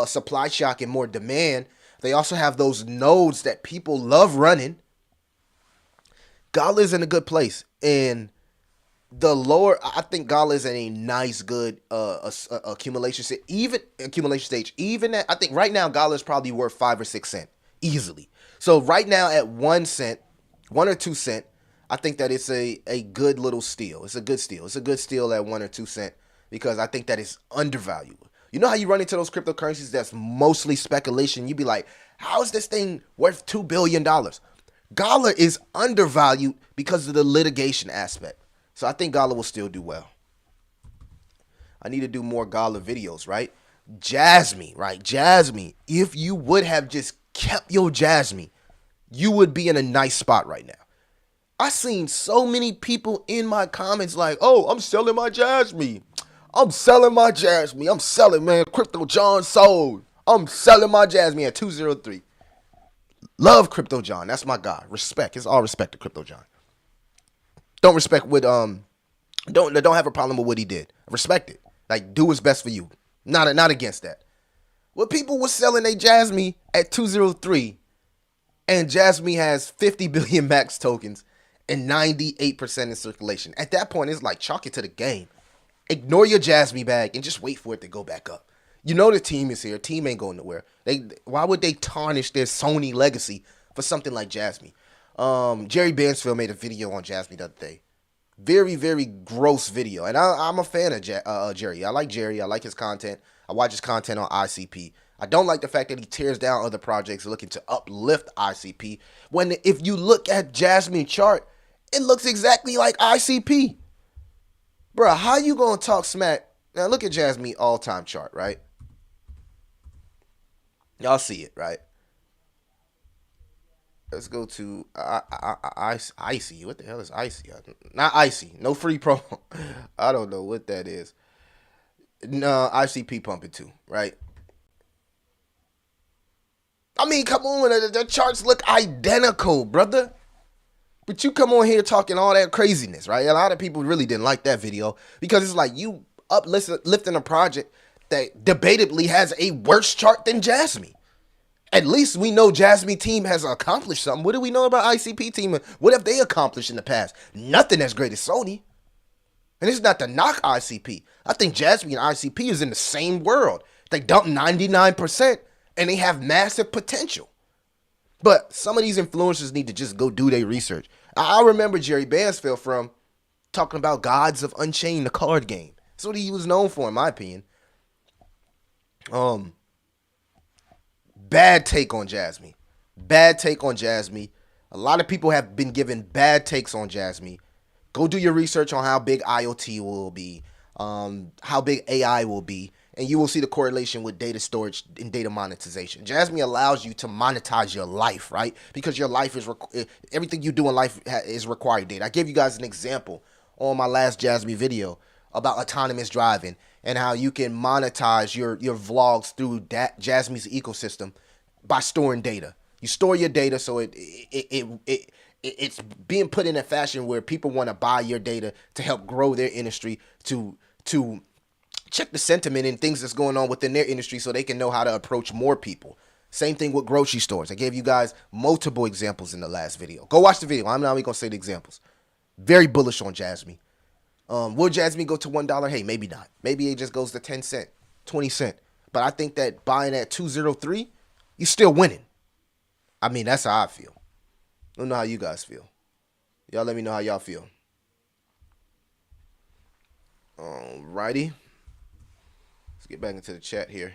supply shock and more demand. They also have those nodes that people love running. Gala is in a good place. And the lower, I think Gala is in a nice, good accumulation stage. Even at, I think right now Gala is probably worth 5 or 6 cents easily. So right now at 1 cent, 1 or 2 cent, I think that it's a good little steal. It's a good steal. It's a good steal at 1 or 2 cent because I think that it's undervalued. You know how you run into those cryptocurrencies that's mostly speculation? You be like, how is this thing worth $2 billion? Gala is undervalued because of the litigation aspect. So I think Gala will still do well. I need to do more Gala videos, right? Jasmy, right? Jasmy, if you would have just kept your Jasmy, you would be in a nice spot right now. I seen so many people in my comments like, oh, I'm selling my Jasmy. I'm selling my Jasmy. I'm selling, man. Crypto John sold. I'm selling my Jasmy at 203. Love Crypto John. That's my guy. Respect. It's all respect to Crypto John. Don't respect what don't have a problem with what he did. Respect it. Like, do what's best for you. Not against that. What people were selling their Jasmy at 203, and Jasmy has 50 billion max tokens and 98% in circulation. At that point, it's like chalk it to the game. Ignore your Jasmy bag and just wait for it to go back up. You know the team is here. Team ain't going nowhere. Why would they tarnish their Sony legacy for something like Jasmy? Jerry Bansfield made a video on Jasmy the other day. Very, very gross video. And I'm a fan of Jerry. I like Jerry. I like his content. I watch his content on ICP. I don't like the fact that he tears down other projects looking to uplift ICP. When if you look at Jasmy chart, it looks exactly like ICP. Bruh, how you gonna talk smack? Now look at Jasmy all-time chart, right? Y'all see it, right? Let's go to Icy. What the hell is Icy? Not Icy. No free promo. I don't know what that is. No, ICP pumping too, right? I mean, come on. The charts look identical, brother. But you come on here talking all that craziness, right? A lot of people really didn't like that video because it's like you uplifting a project that debatably has a worse chart than Jasmy. At least we know Jasmy team has accomplished something. What do we know about ICP team? What have they accomplished in the past? Nothing as great as Sony. And it's not to knock ICP. I think Jasmy and ICP is in the same world. They dump 99% and they have massive potential. But some of these influencers need to just go do their research. I remember Jerry Bansfield from talking about Gods of Unchained, the card game. That's what he was known for, in my opinion. Um, Bad take on Jasmy. Bad take on Jasmy. A lot of people have been given bad takes on Jasmy. Go do your research on how big IoT will be, how big AI will be, and you will see the correlation with data storage and data monetization. Jasmy allows you to monetize your life, right? Because your life is everything you do in life is required data. I gave you guys an example on my last Jasmy video about autonomous driving and how you can monetize your vlogs through that Jasmy's ecosystem by storing data. You store your data so it's being put in a fashion where people want to buy your data to help grow their industry, to check the sentiment and things that's going on within their industry so they can know how to approach more people. Same thing with grocery stores. I gave you guys multiple examples in the last video. Go watch the video. I'm not even gonna say the examples. Very bullish on Jasmy. Will Jasmy go to $1? Hey, maybe not. Maybe it just goes to 10 cent, 20 cent. But I think that buying at 203, you're still winning. I mean, that's how I feel. I don't know how you guys feel. Y'all let me know how y'all feel. Alrighty. Let's get back into the chat here.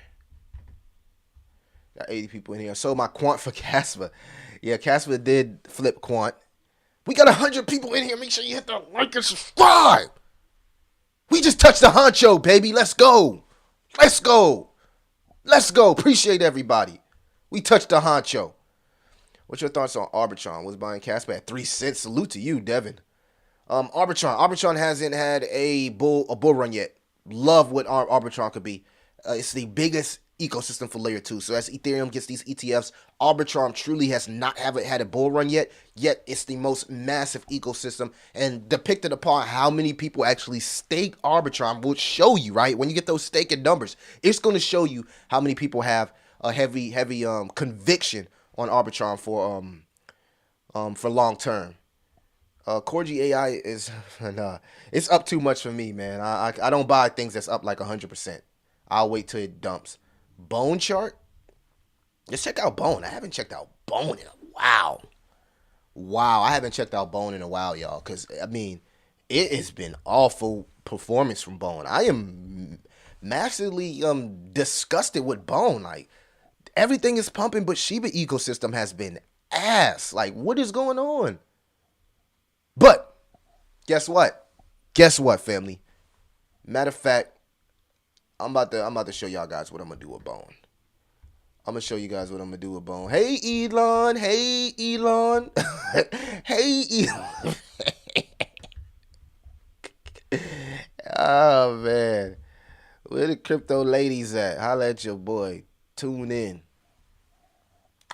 Got 80 people in here. I sold my quant for Casper. Yeah, Casper did flip quant. We got 100 people in here. Make sure you hit the like and subscribe. We just touched the honcho, baby. Let's go. Let's go. Let's go. Appreciate everybody. We touched the honcho. What's your thoughts on Arbitron? Was buying Casper at 3 cents? Salute to you, Devin. Arbitron hasn't had a bull run yet. Love what Arbitron could be. It's the biggest ecosystem for layer 2. So as Ethereum gets these ETFs, Arbitron truly has not had a bull run yet it's the most massive ecosystem, and depicted upon how many people actually stake Arbitron will show you, right? When you get those staking numbers, it's going to show you how many people have a heavy conviction on Arbitron for long term. Corgi AI is it's up too much for me, man. I don't buy things that's up like 100%. I'll wait till it dumps. Bone chart? Let's check out Bone. I haven't checked out Bone in a while. I haven't checked out Bone in a while, y'all. Because, I mean, it has been awful performance from Bone. I am massively disgusted with Bone. Like, everything is pumping, but Shiba ecosystem has been ass. Like, what is going on? But, guess what? Family? Matter of fact, I'm about to show y'all guys what I'm gonna do with Bone. I'm gonna show you guys what I'm gonna do with Bone. Hey Elon. Hey Elon. Oh man. Where the crypto ladies at? Holla at your boy. Tune in.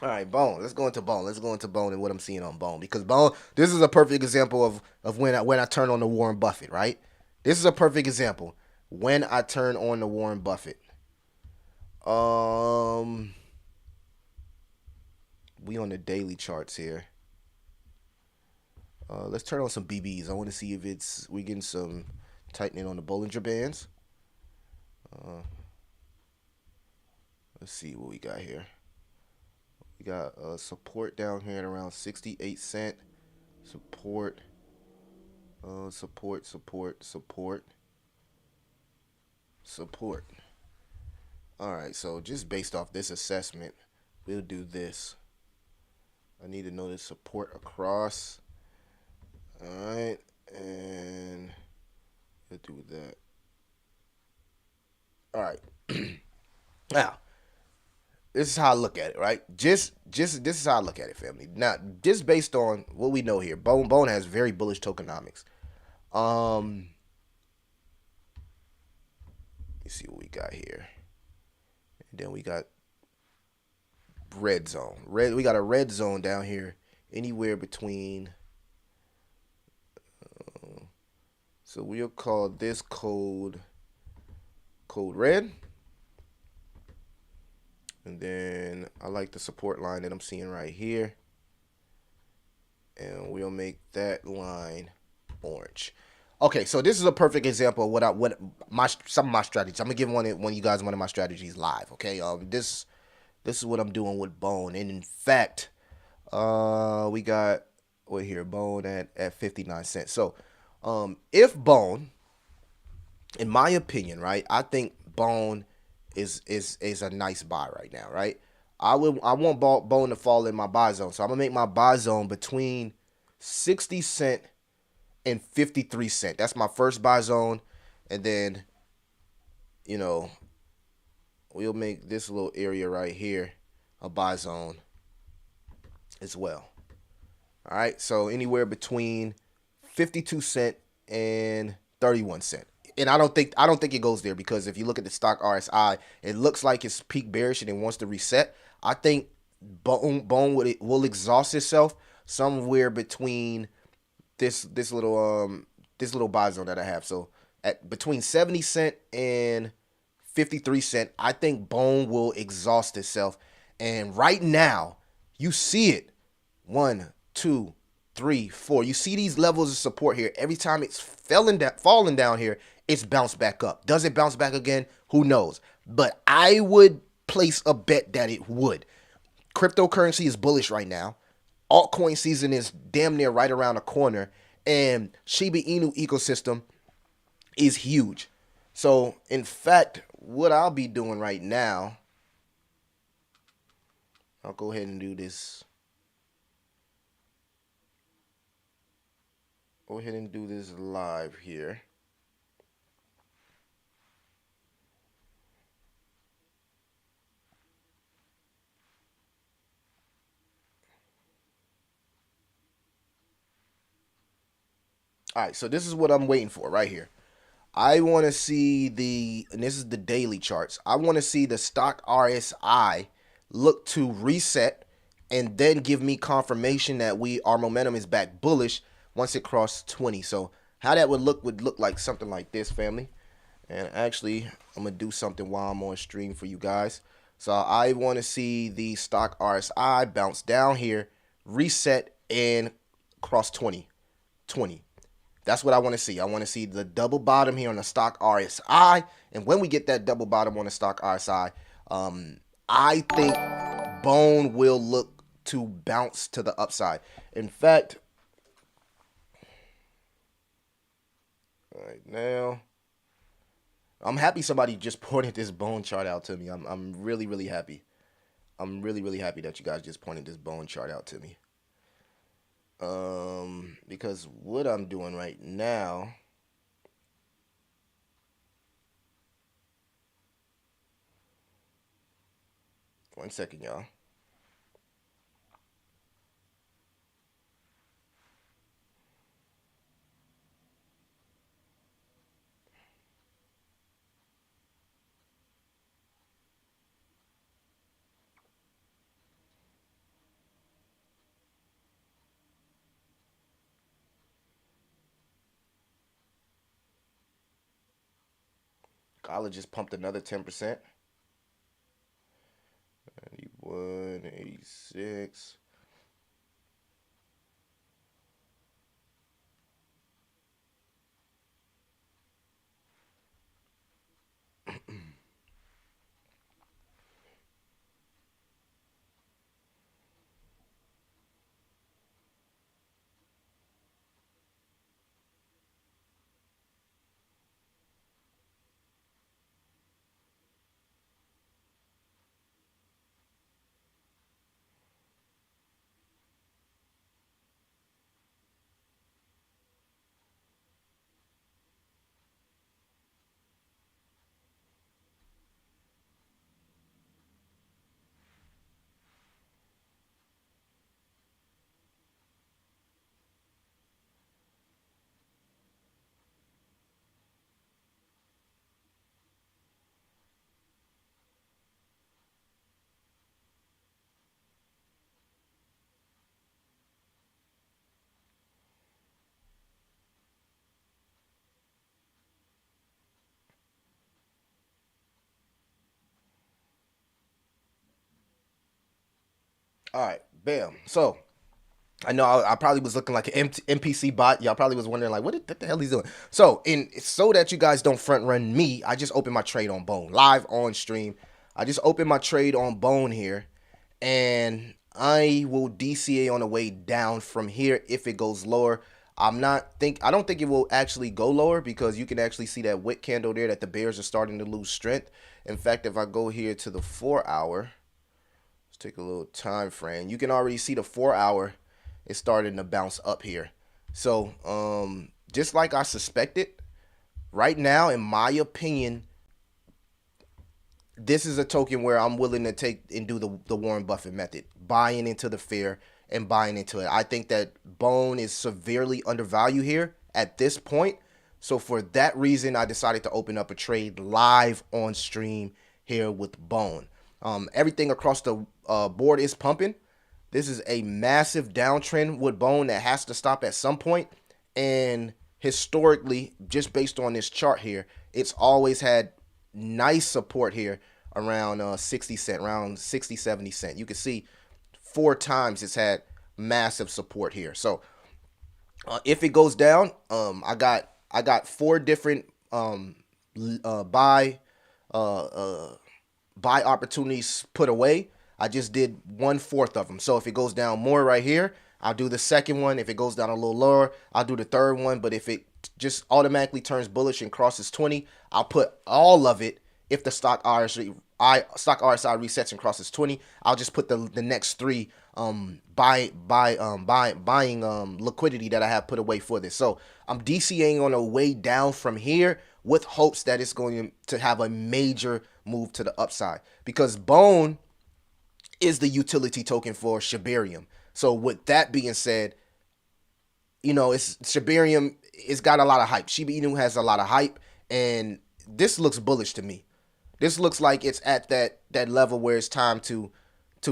Alright, Bone. Let's go into Bone. And what I'm seeing on Bone. Because Bone, this is a perfect example of when I turn on the Warren Buffett, right? This is a perfect example. When I turn on the Warren Buffett. We on the daily charts here. Let's turn on some BBs. I want to see if we getting some tightening on the Bollinger Bands. Let's see what we got here. We got support down here at around 68 cent. Support. Support. All right, so just based off this assessment, we'll do this. I need to know the support across. All right, and we'll do that. All right. Now, this is how I look at it, right? Just this is how I look at it, family. Now, just based on what we know here, Bone has very bullish tokenomics. Let's see what we got here. And then we got red zone. We got a red zone down here, anywhere between. So we'll call this code red. And then I like the support line that I'm seeing right here. And we'll make that line orange. Okay, so this is a perfect example of some of my strategies. I'm gonna give one of you guys one of my strategies live. Okay, this is what I'm doing with Bone, and in fact, we got Bone at 59 cents. So, if Bone, in my opinion, right, I think Bone is a nice buy right now, right? I want Bone to fall in my buy zone, so I'm gonna make my buy zone between 60 cent and 53 cent. That's my first buy zone, and then you know we'll make this little area right here a buy zone as well. All right, so anywhere between 52 cent and 31 cent. And I don't think it goes there, because if you look at the stock RSI, it looks like it's peak bearish and it wants to reset. I think Bone will exhaust itself somewhere between this little buy zone that I have. So at between 70 cent and 53 cent, I think Bone will exhaust itself. And right now, you see it. 1, 2, 3, 4. You see these levels of support here. Every time it's falling down here, it's bounced back up. Does it bounce back again? Who knows? But I would place a bet that it would. Cryptocurrency is bullish right now. Altcoin season is damn near right around the corner. And Shiba Inu ecosystem is huge. So, in fact, what I'll be doing right now, I'll go ahead and do this. Go ahead and do this live here. All right, so this is what I'm waiting for right here. I want to see and this is the daily charts. I want to see the stock RSI look to reset and then give me confirmation that our momentum is back bullish once it crosses 20. So how that would look like something like this, family. And actually, I'm going to do something while I'm on stream for you guys. So I want to see the stock RSI bounce down here, reset, and cross 20. That's what I want to see. I want to see the double bottom here on the stock RSI. And when we get that double bottom on the stock RSI, I think Bone will look to bounce to the upside. In fact, right now, I'm happy somebody just pointed this Bone chart out to me. I'm really, really happy. I'm really, really happy that you guys just pointed this Bone chart out to me. Because what I'm doing right now, one second, y'all. College just pumped another 10%. 91, 86. All right, bam. So I know I probably was looking like an NPC bot. Y'all probably was wondering like, what the hell he's doing? So so that you guys don't front run me, I just opened my trade on Bone live on stream. I just opened my trade on Bone here, and I will DCA on the way down from here. If it goes lower, I don't think it will actually go lower because you can actually see that wick candle there that the bears are starting to lose strength. In fact, if I go here to the 4-hour, let's take a little time frame. You can already see the 4-hour is starting to bounce up here. So, just like I suspected, right now, in my opinion, this is a token where I'm willing to take and do the Warren Buffett method, buying into the fear and buying into it. I think that Bone is severely undervalued here at this point. So for that reason, I decided to open up a trade live on stream here with Bone. Everything across the board is pumping. This is a massive downtrend with Bone that has to stop at some point. And historically, just based on this chart here, it's always had nice support here around 60 cent, around 60, 70 cent. You can see 4 times it's had massive support here. So if it goes down, I got 4 different buy opportunities put away. I just did 1/4 of them. So if it goes down more right here, I'll do the second one. If it goes down a little lower, I'll do the third one. But if it just automatically turns bullish and crosses 20, I'll put all of it. If the stock RSI resets and crosses 20, I'll just put the next 3 buying liquidity that I have put away for this. So I'm DCAing on a way down from here with hopes that it's going to have a major move to the upside, because Bone is the utility token for Shibarium. So with that being said, it's Shibarium. It's got a lot of hype. Shiba Inu has a lot of hype, and this looks bullish to me. This looks like it's at that level where it's time to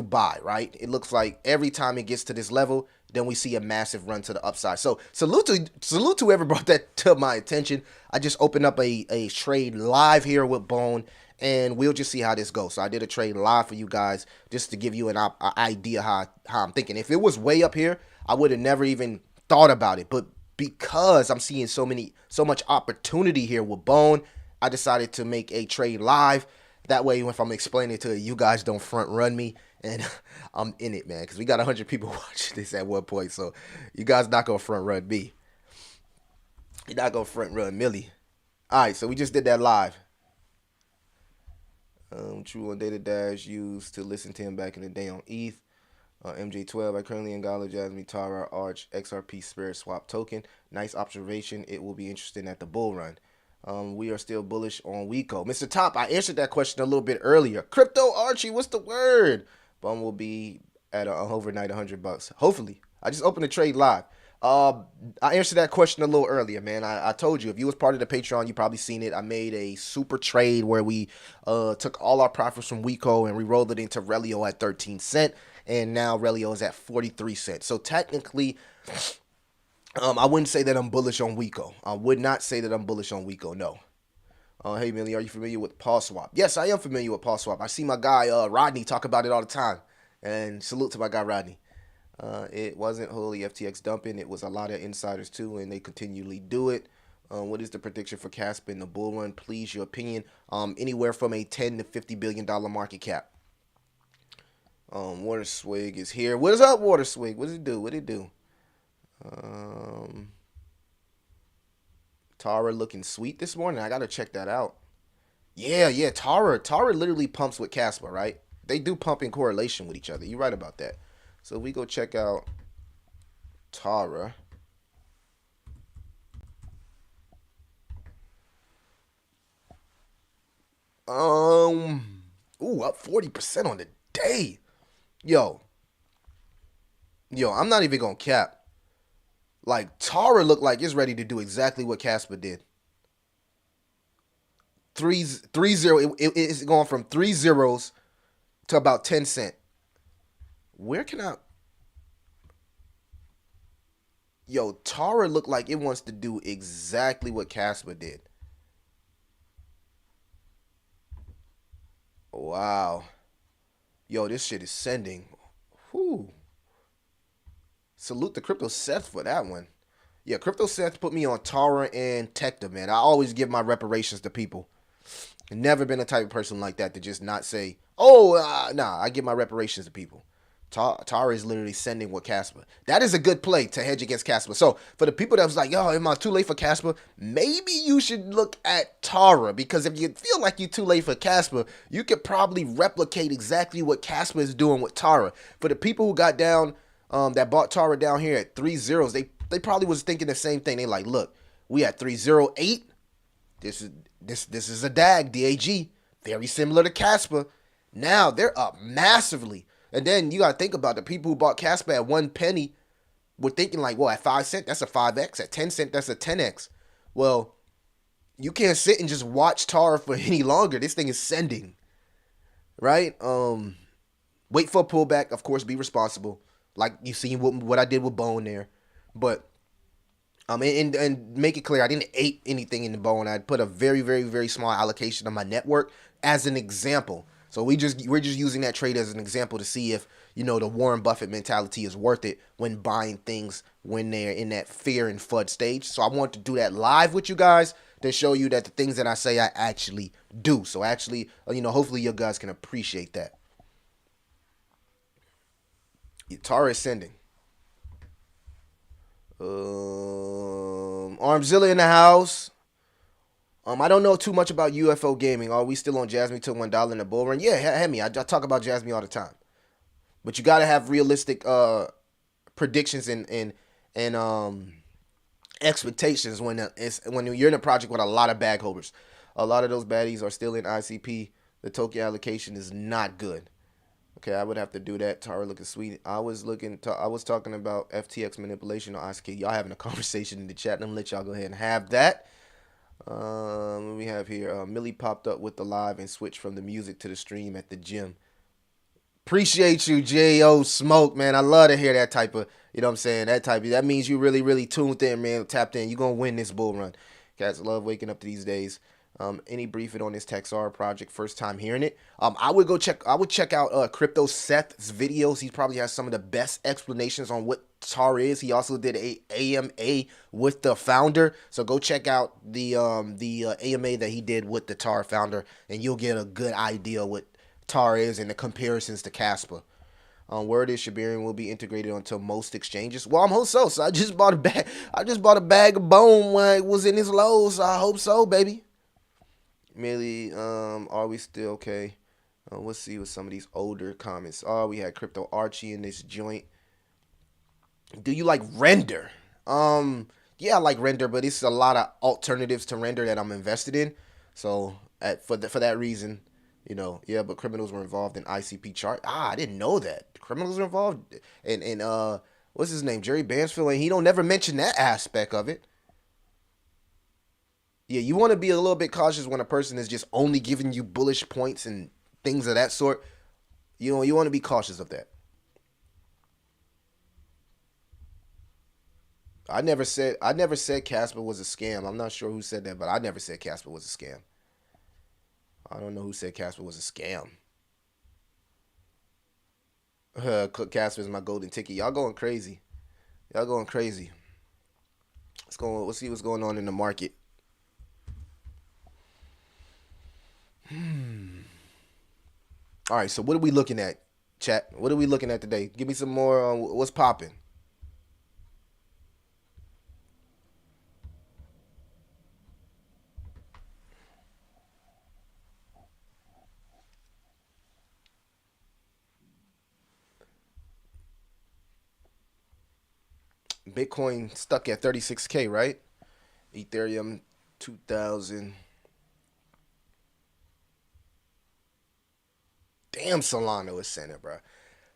buy, right? It looks like every time it gets to this level, then we see a massive run to the upside. So salute to whoever brought that to my attention. I just opened up a trade live here with Bone, and we'll just see how this goes. So I did a trade live for you guys just to give you an idea how I'm thinking. If it was way up here, I would have never even thought about it. But because I'm seeing so much opportunity here with Bone, I decided to make a trade live. That way, if I'm explaining it to you, you guys don't front run me, and I'm in it, man. Because we got 100 people watching this at one point, so you guys not gonna front run me. You're not gonna front run Millie. All right, so we just did that live. True on Data Dash used to listen to him back in the day on ETH. MJ12, I currently engage Jasmy, Tara, Arch, XRP Spirit Swap token. Nice observation. It will be interesting at the bull run. We are still bullish on Wico. Mr. Top, I answered that question a little bit earlier. Crypto Archie, what's the word? Bum will be at overnight $100. Hopefully. I just opened the trade live. I answered that question a little earlier, man. I told you, if you was part of the Patreon, you probably seen it. I made a super trade where we took all our profits from Wico and we rolled it into Relio at 13 cent. And now Relio is at 43 cents. So technically, I wouldn't say that I'm bullish on Wico. I would not say that I'm bullish on Wico, no. Hey, Millie, are you familiar with Paul Swap? Yes, I am familiar with Paul Swap. I see my guy Rodney talk about it all the time. And salute to my guy Rodney. It wasn't wholly FTX dumping. It was a lot of insiders too, and they continually do it. What is the prediction for Casper in the bull run? Please, your opinion. Anywhere from a $10 to $50 billion market cap. Water Swig is here. What is up, Water Swig? What does it do? What did it do? Tara looking sweet this morning. I gotta check that out. Yeah. Tara literally pumps with Kaspa, right? They do pump in correlation with each other. You're right about that. So we go check out Tara. Up 40% on the day. Yo, I'm not even gonna cap. Like, Tara looked like it's ready to do exactly what Casper did. 3-0. It's going from 3 zeros to about 10 cent. Where can I? Yo, Tara looked like it wants to do exactly what Casper did. Wow. Yo, this shit is sending. Whew. Salute to Crypto Seth for that one. Yeah, Crypto Seth put me on Tara and Tecta, man. I always give my reparations to people. Never been a type of person like that to just not say, nah, I give my reparations to people. Tara is literally sending with Casper. That is a good play to hedge against Casper. So for the people that was like, yo, am I too late for Casper? Maybe you should look at Tara, because if you feel like you're too late for Casper, you could probably replicate exactly what Casper is doing with Tara. For the people who got down, that bought Tara down here at 3 zeros, they probably was thinking the same thing. They like, look, we at 308. This is a DAG, very similar to Casper. Now they're up massively. And then you gotta think about the people who bought Casper at 1 penny were thinking like, well, at 5 cents, that's a 5x. At 10 cents, that's a 10x. Well, you can't sit and just watch Tara for any longer. This thing is sending. Right? Wait for a pullback, of course, be responsible. Like you seen what I did with Bone there. But and make it clear, I didn't eat anything in the Bone. I put a very, very, very small allocation on my network as an example. So we're just using that trade as an example to see if, you know, the Warren Buffett mentality is worth it when buying things when they're in that fear and FUD stage. So I want to do that live with you guys to show you that the things that I say I actually do. So actually, you know, hopefully you guys can appreciate that. Tara is sending. Armzilla in the house. I don't know too much about UFO gaming. Are we still on Jasmy till $1 in the bull run? Yeah, hit me. I talk about Jasmy all the time. But you gotta have realistic predictions and expectations when you're in a project with a lot of bag holders. A lot of those baddies are still in ICP. The token allocation is not good. Okay, I would have to do that. Tara looking sweet. I was talking about FTX manipulation on ICP. Y'all having a conversation in the chat. Let me let y'all go ahead and have that. What we have here, Millie popped up with the live and switched from the music to the stream at the gym. Appreciate you, J.O. Smoke, man. I love to hear that type of, you know what I'm saying, that means you really, really tuned in, man, tapped in. You're going to win this bull run. Cats love waking up to these days. Any briefing on this Taxara project? First time hearing it. I would check out Crypto Seth's videos. He probably has some of the best explanations on what TAR is. He also did a AMA with the founder. So go check out the AMA that he did with the TAR founder, and you'll get a good idea what TAR is and the comparisons to Casper. Word is Shibarium will be integrated onto most exchanges. Well, I'm hope so. So I just bought a bag of bone when it was in his lows. So I hope so, baby. Millie, are we still okay? Let's see with some of these older comments. Oh, we had Crypto Archie in this joint. Do you like Render? Yeah, I like Render, but it's a lot of alternatives to Render that I'm invested in. So for that reason, you know, yeah. But criminals were involved in ICP chart. I didn't know that criminals were involved. And what's his name? Jerry Bansfield, and he don't never mention that aspect of it. Yeah, you want to be a little bit cautious when a person is just only giving you bullish points and things of that sort. You know, you want to be cautious of that. I never said Casper was a scam. I'm not sure who said that, but I never said Casper was a scam. I don't know who said Casper was a scam. Casper is my golden ticket. Y'all going crazy. Let's see what's going on in the market. All right, so what are we looking at, chat? What are we looking at today? Give me some more. What's popping? Bitcoin stuck at 36K, right? Ethereum 2,000. Damn, Solana was sending, bro.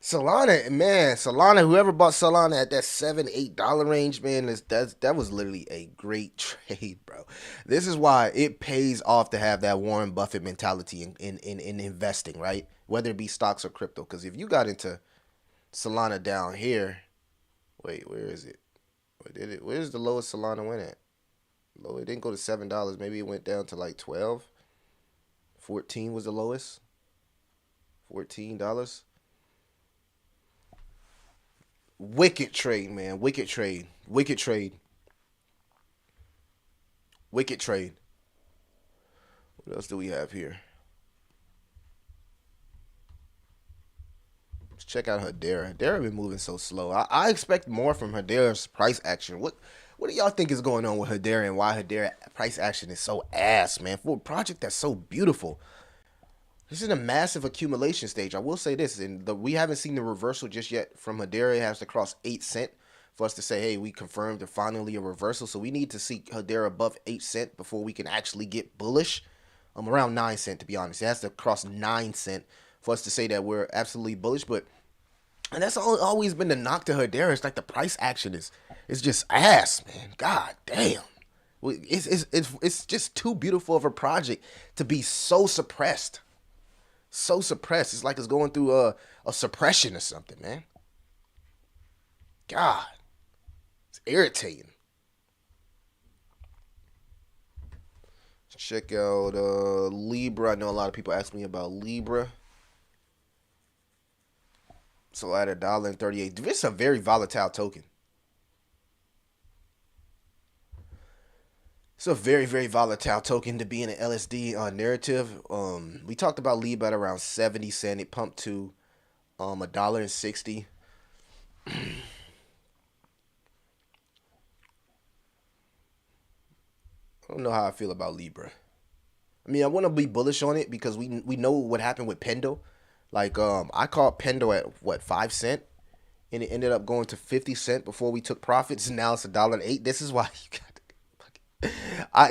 Solana, whoever bought Solana at that $7-8 range, man, that was literally a great trade, bro. This is why it pays off to have that Warren Buffett mentality in investing, right? Whether it be stocks or crypto. Because if you got into Solana down here, wait, where is it? Where's the lowest Solana went at? Low, it didn't go to $7. Maybe it went down to like 12. 14 was the lowest. $14. Wicked trade, man. Wicked trade. What else do we have here? Let's check out Hedera. Hedera been moving so slow. I expect more from Hedera's price action. What do y'all think is going on with Hedera and why Hedera price action is so ass, man? For a project that's so beautiful. This is a massive accumulation stage. I will say this, and we haven't seen the reversal just yet from Hedera. It has to cross 8 cent for us to say, hey, we confirmed finally a reversal. So we need to see Hedera above 8 cent before we can actually get bullish. Around 9 cent, to be honest. It has to cross 9 cent for us to say that we're absolutely bullish. And that's always been the knock to Hedera. It's like the price action is just ass, man. God damn. It's just too beautiful of a project to be so suppressed. So suppressed. It's like it's going through a suppression or something, man. God. It's irritating. Check out Libra. I know a lot of people ask me about Libra. So at $1.38. This is a very volatile token. It's a very, very volatile token to be in an LSD narrative. We talked about Libra at around 70 cents. It pumped to $1.60. I don't know how I feel about Libra. I mean, I want to be bullish on it because we know what happened with Pendo. Like, I caught Pendo at 5 cents, and it ended up going to 50 cents before we took profits. And now it's $1.08. This is why you got.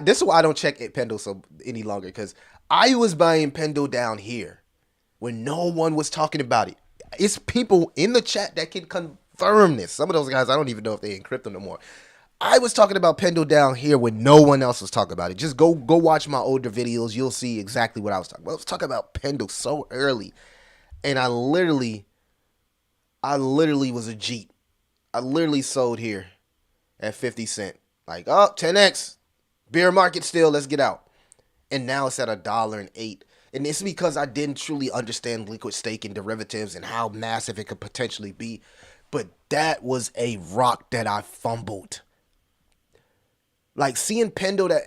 This is why I don't check Pendo so any longer, because I was buying Pendo down here when no one was talking about it. It's people in the chat that can confirm this. Some of those guys, I don't even know if they're in crypto no more. I was talking about Pendo down here when no one else was talking about it. Just go watch my older videos. You'll see exactly what I was talking about. I was talking about Pendo so early. And I literally was a Jeep. I literally sold here at 50 cents. Like, oh, 10x. Bear market still, let's get out. And now it's at $1.08. And it's because I didn't truly understand liquid staking derivatives and how massive it could potentially be. But that was a rock that I fumbled. Like seeing Pendo that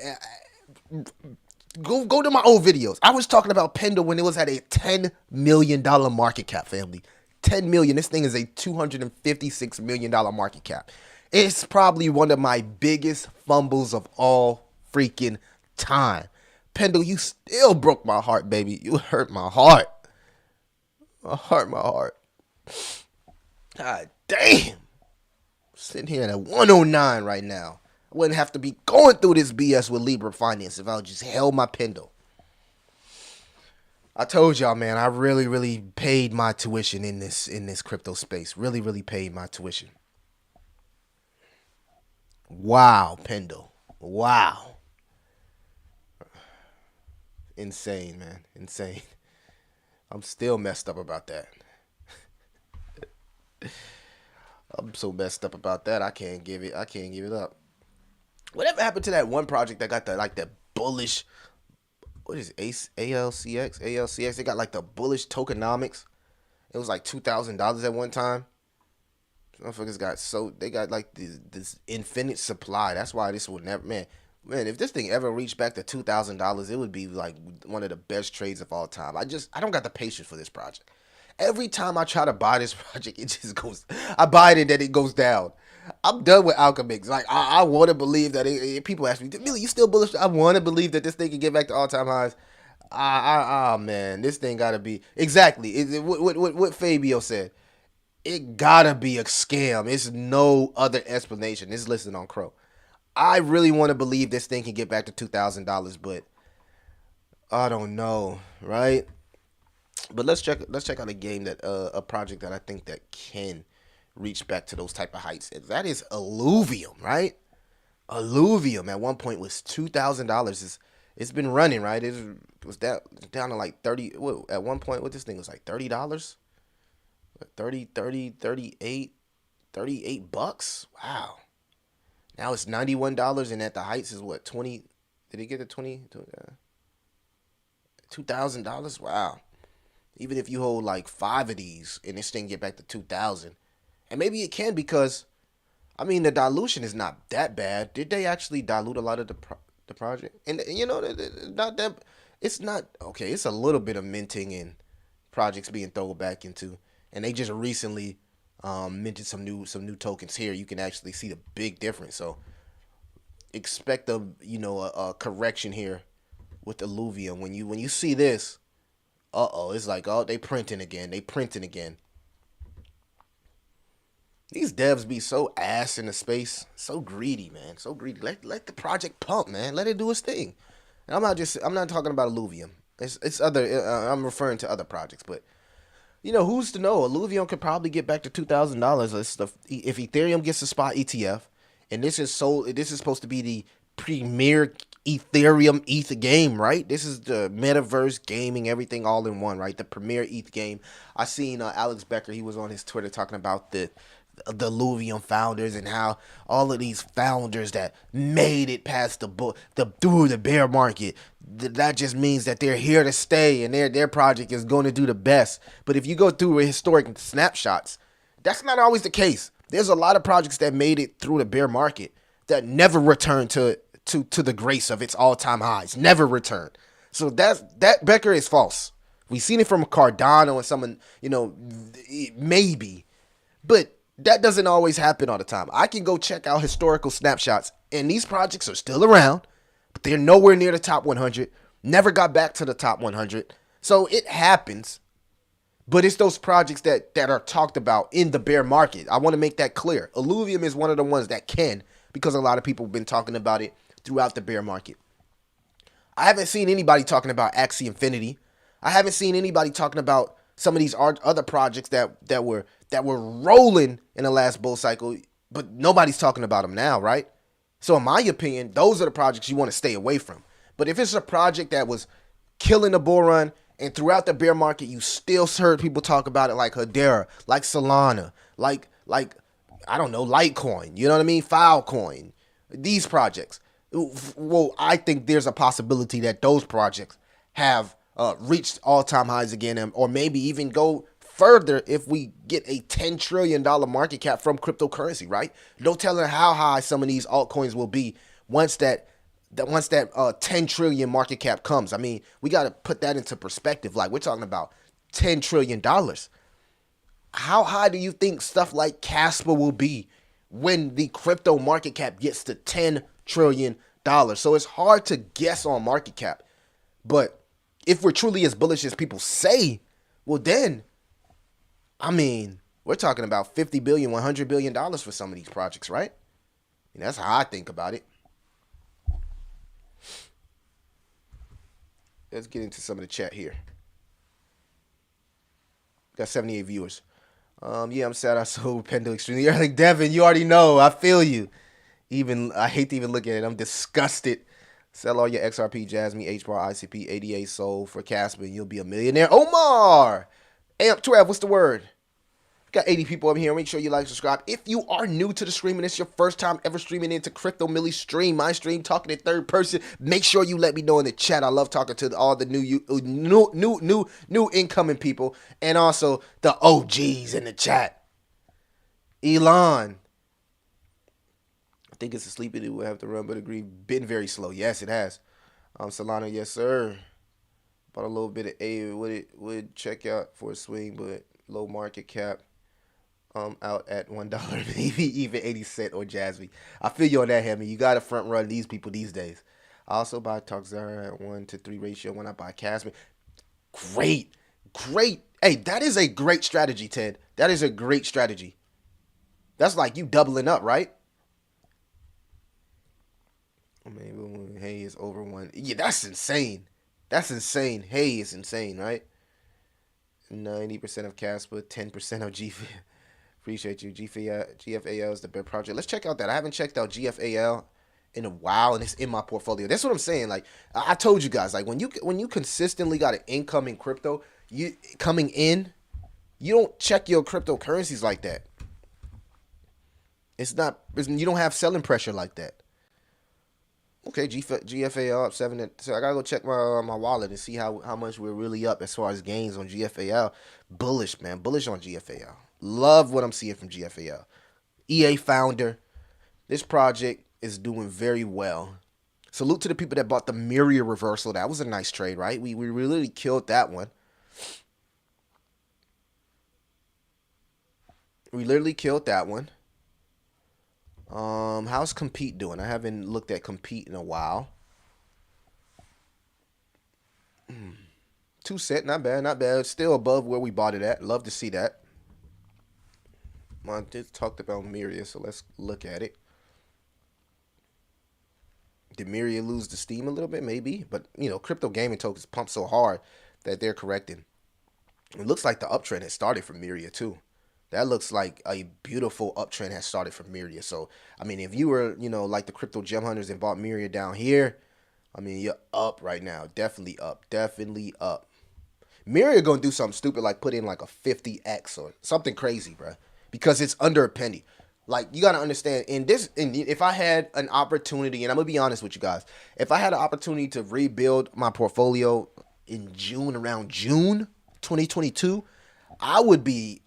go to my old videos. I was talking about Pendo when it was at a $10 million market cap, family. 10 million. This thing is a $256 million market cap. It's probably one of my biggest fumbles of all freaking time. Pendo, you still broke my heart, baby. You hurt my heart. My heart. God damn. Sitting here at 109 right now. I wouldn't have to be going through this BS with Libra Finance if I just held my Pendo. I told y'all, man, I really, really paid my tuition in this crypto space. Really, really paid my tuition. Wow, Pendo. Wow. Insane, man. Insane. I'm still messed up about that. I'm so messed up about that. I can't give it up. Whatever happened to that one project that got the bullish, what is it, ALCX? They got like the bullish tokenomics. It was like $2,000 at one time. Motherfuckers they got like this infinite supply. That's why this will never, man, if this thing ever reached back to $2,000, it would be like one of the best trades of all time. I don't got the patience for this project. Every time I try to buy this project, it just goes, I buy it and then it goes down. I'm done with Alchemix. Like, I want to believe that people ask me, Millie, you still bullish? I want to believe that this thing can get back to all-time highs. Man, this thing got to be, exactly, what Fabio said. It got to be a scam. It's no other explanation. It's listed on Crow. I really want to believe this thing can get back to $2,000, but I don't know, right? But let's check out a project that I think that can reach back to those type of heights. That is Alluvium, right? Alluvium at one point was $2,000. It's been running, right? It was down to like 30. Well, at one point, what this thing was like $30, 38 bucks. Wow. Now it's $91, and at the heights is what, 20? Did it get to 20? $2,000. Wow. Even if you hold like 5 of these and this thing get back to 2,000. And maybe it can, because, I mean, the dilution is not that bad. Did they actually dilute a lot of the project? And, you know, not that, it's not, okay, it's a little bit of minting and projects being thrown back into. and they just recently minted some new tokens here. You can actually see the big difference. So expect a correction here with Illuvium. When you see this, it's like, oh, they printing again. These devs be so ass in the space, so greedy, man, so greedy. Let the project pump, man. Let it do its thing. And I'm not talking about Illuvium. It's other. I'm referring to other projects, but who's to know? Illuvium could probably get back to $2,000 if Ethereum gets a spot ETF, and this is supposed to be the premier Ethereum ETH game, right? This is the metaverse gaming, everything all in one, right? The premier ETH game. I seen Alex Becker. He was on his Twitter talking about the Illuvium founders and how all of these founders that made it past through the bear market, that just means that they're here to stay and their project is going to do the best. But if you go through historic snapshots, that's not always the case. There's a lot of projects that made it through the bear market that never returned to the grace of its all-time highs. Never returned. So that Becker is false. We've seen it from Cardano and someone, maybe. But that doesn't always happen all the time. I can go check out historical snapshots, and these projects are still around, but they're nowhere near the top 100. Never got back to the top 100. So it happens, but it's those projects that are talked about in the bear market. I want to make that clear. Illuvium is one of the ones that can, because a lot of people have been talking about it throughout the bear market. I haven't seen anybody talking about Axie Infinity. I haven't seen anybody talking about some of these other projects that were rolling in the last bull cycle, but nobody's talking about them now, right? So in my opinion, those are the projects you want to stay away from. But if it's a project that was killing the bull run and throughout the bear market, you still heard people talk about it, like Hedera, like Solana, like I don't know, Litecoin, you know what I mean? Filecoin, these projects. Well, I think there's a possibility that those projects have reached all-time highs again, or maybe even go further if we get a $10 trillion market cap from cryptocurrency, right? No telling how high some of these altcoins will be once that 10 trillion market cap comes. I mean, we got to put that into perspective. Like, we're talking about $10 trillion. How high do you think stuff like Casper will be when the crypto market cap gets to $10 trillion? So it's hard to guess on market cap. But if we're truly as bullish as people say, well then, I mean, we're talking about $50 billion, $100 billion for some of these projects, right? And that's how I think about it. Let's get into some of the chat here. Got 78 viewers. Yeah, I'm sad I sold Pendle extremely early. Devin, you already know. I feel you. I hate to even look at it. I'm disgusted. Sell all your XRP, Jasmy, HBAR, ICP, ADA sold for Casper, and you'll be a millionaire. Omar! Amp12, what's the word? Got 80 people up here. Make sure you like, subscribe. If you are new to the stream and it's your first time ever streaming into Crypto Millie stream, my stream, talking in third person, make sure you let me know in the chat. I love talking to all the new incoming people, and also the OGs in the chat. Elon, I think it's a sleepy that will have to run, but agree, been very slow. Yes, it has. Solana, yes sir. Bought a little bit of A. Would check out for a swing, but low market cap. Out at $1, maybe even 80 cents or Jasmy. I feel you on that, Hemi. You got to front run these people these days. I also buy Toxera at 1-to-3 ratio when I buy Casper. Great. Hey, that is a great strategy, Ted. That is a great strategy. That's like you doubling up, right? Maybe Hey is over 1. Yeah, that's insane. Hey is insane, right? 90% of Casper, 10% of GF. Appreciate you. GFAL is the bear project. Let's check out that. I haven't checked out GFAL in a while, and it's in my portfolio. That's what I'm saying. Like I told you guys, like when you consistently got an income in crypto, you don't check your cryptocurrencies like that. You don't have selling pressure like that. Okay, GFAL up 7. So I gotta go check my wallet and see how much we're really up as far as gains on GFAL. Bullish, man. Bullish on GFAL. Love what I'm seeing from GFAL. EA founder. This project is doing very well. Salute to the people that bought the Myriad reversal. That was a nice trade, right? We really killed that one. We literally killed that one. How's Compete doing? I haven't looked at Compete in a while. 2 cent, not bad, not bad. It's still above where we bought it at. Love to see that. I just talked about Myria, so let's look at it. Did Myria lose the steam a little bit? Maybe. But, crypto gaming tokens pump so hard that they're correcting. It looks like the uptrend has started for Myria, too. That looks like a beautiful uptrend has started for Myria. So, if you were, like the crypto gem hunters and bought Myria down here, you're up right now. Definitely up. Definitely up. Myria going to do something stupid like put in like a 50x or something crazy, bro. Because it's under a penny. Like, you got to understand, if I had an opportunity, and I'm going to be honest with you guys, if I had an opportunity to rebuild my portfolio around June 2022, I would be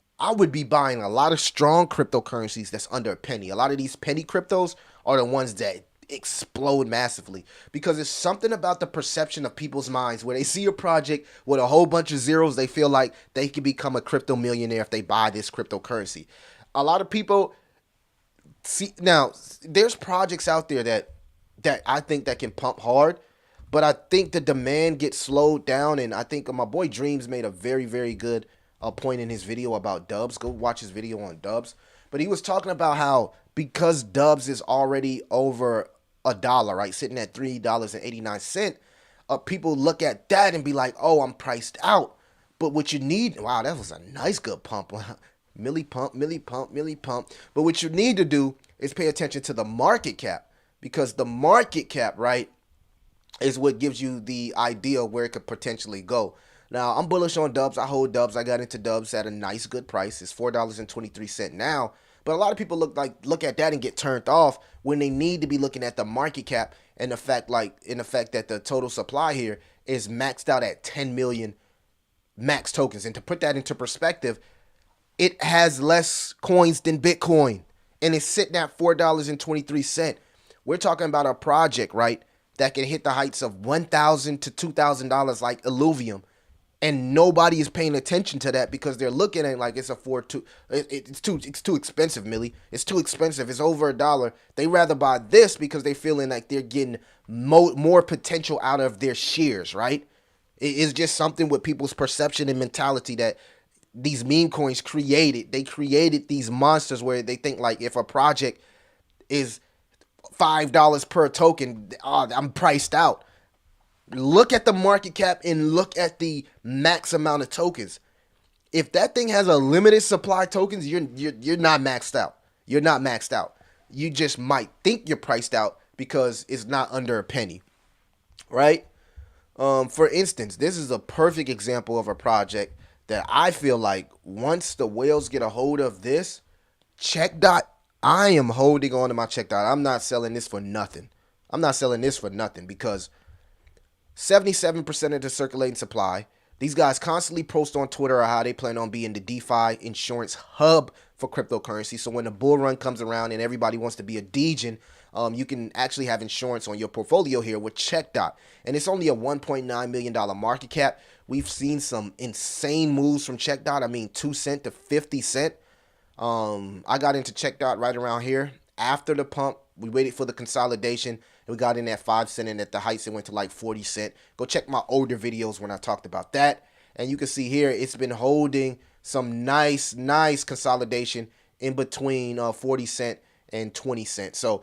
buying a lot of strong cryptocurrencies that's under a penny. A lot of these penny cryptos are the ones that explode massively because it's something about the perception of people's minds where they see a project with a whole bunch of zeros, they feel like they can become a crypto millionaire if they buy this cryptocurrency. A lot of people see now there's projects out there that I think that can pump hard, but I think the demand gets slowed down, and I think my boy Dreams made a very, very good point in his video about Dubs. Go watch his video on Dubs. But he was talking about how because Dubs is already over $1, right, sitting at $3.89, people look at that and be like, oh, I'm priced out. But what you need, wow, that was a nice good pump. Milli pump, milli pump, milli pump. But what you need to do is pay attention to the market cap, because the market cap, right, is what gives you the idea where it could potentially go. Now, I'm bullish on Dubs. I hold Dubs. I got into Dubs at a nice, good price. It's $4.23 now. But a lot of people look at that and get turned off when they need to be looking at the market cap and the fact that the total supply here is maxed out at 10 million max tokens. And to put that into perspective, it has less coins than Bitcoin, and it's sitting at $4.23. We're talking about a project, right, that can hit the heights of $1,000 to $2,000 like Illuvium. And nobody is paying attention to that because they're looking at it like it's it's too expensive, Millie. It's too expensive. It's over $1. They rather buy this because they're feeling like they're getting more potential out of their shares, right? It's just something with people's perception and mentality that these meme coins created. They created these monsters where they think like if a project is $5 per token, I'm priced out. Look at the market cap and look at the max amount of tokens. If that thing has a limited supply of tokens, you're not maxed out. You're not maxed out. You just might think you're priced out because it's not under a penny, right? For instance, this is a perfect example of a project that I feel like once the whales get a hold of this, Check Dot, I am holding on to my Check Dot. I'm not selling this for nothing. I'm not selling this for nothing because 77% of the circulating supply. These guys constantly post on Twitter how they plan on being the DeFi insurance hub for cryptocurrency. So when the bull run comes around and everybody wants to be a degen, you can actually have insurance on your portfolio here with CheckDot. And it's only a $1.9 million market cap. We've seen some insane moves from CheckDot. 2 cent to 50 cent. I got into CheckDot right around here. After the pump, we waited for the consolidation. We got in at 5 cent, and at the heights, it went to like 40 cent. Go check my older videos when I talked about that. And you can see here, it's been holding some nice consolidation in between 40 cent and 20 cent. So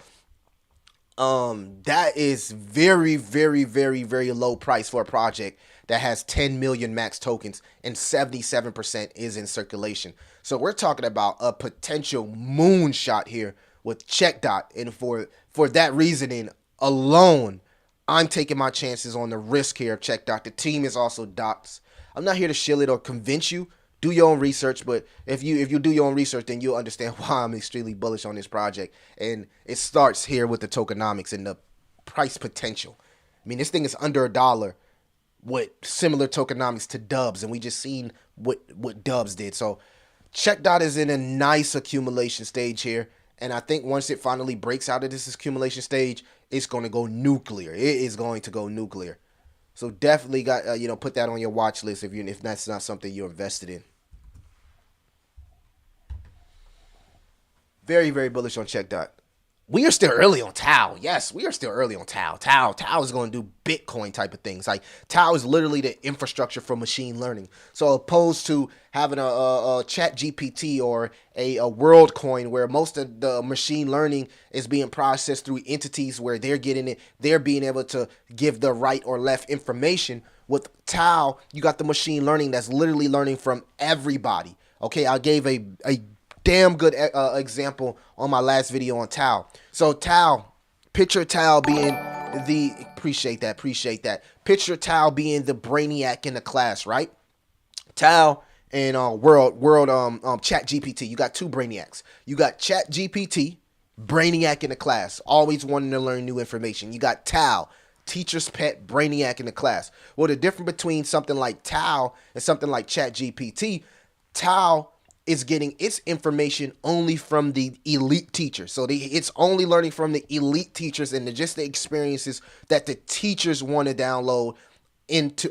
that is very, very, very, very low price for a project that has 10 million max tokens and 77% is in circulation. So we're talking about a potential moonshot here with CheckDot. And for that reasoning alone, I'm taking my chances on the risk here of CheckDot. The team is also dots. I'm not here to shill it or convince you. Do your own research, but if you do your own research, then you'll understand why I'm extremely bullish on this project. And it starts here with the tokenomics and the price potential. This thing is under $1 with similar tokenomics to Dubs, and we just seen what Dubs did. So CheckDot is in a nice accumulation stage here. And I think once it finally breaks out of this accumulation stage, it's going to go nuclear. It is going to go nuclear. So definitely got put that on your watch list if that's not something you're invested in. Very, very bullish on check dot. We are still early on Tau. Yes, we are still early on Tau. Tau is going to do Bitcoin type of things. Like Tau is literally the infrastructure for machine learning. So opposed to having a Chat GPT or a WorldCoin where most of the machine learning is being processed through entities where they're getting it, they're being able to give the right or left information. With Tau, you got the machine learning that's literally learning from everybody. Okay, I gave a damn good example on my last video on Tau. So Tau, picture Tau being appreciate that. Picture Tau being the brainiac in the class, right? Tau and Chat GPT. You got two brainiacs. You got Chat GPT, brainiac in the class, always wanting to learn new information. You got Tau, teacher's pet, brainiac in the class. Well, the difference between something like Tau and something like Chat GPT, Tau is getting its information only from the elite teachers. So it's only learning from the elite teachers and just the experiences that the teachers want to download into,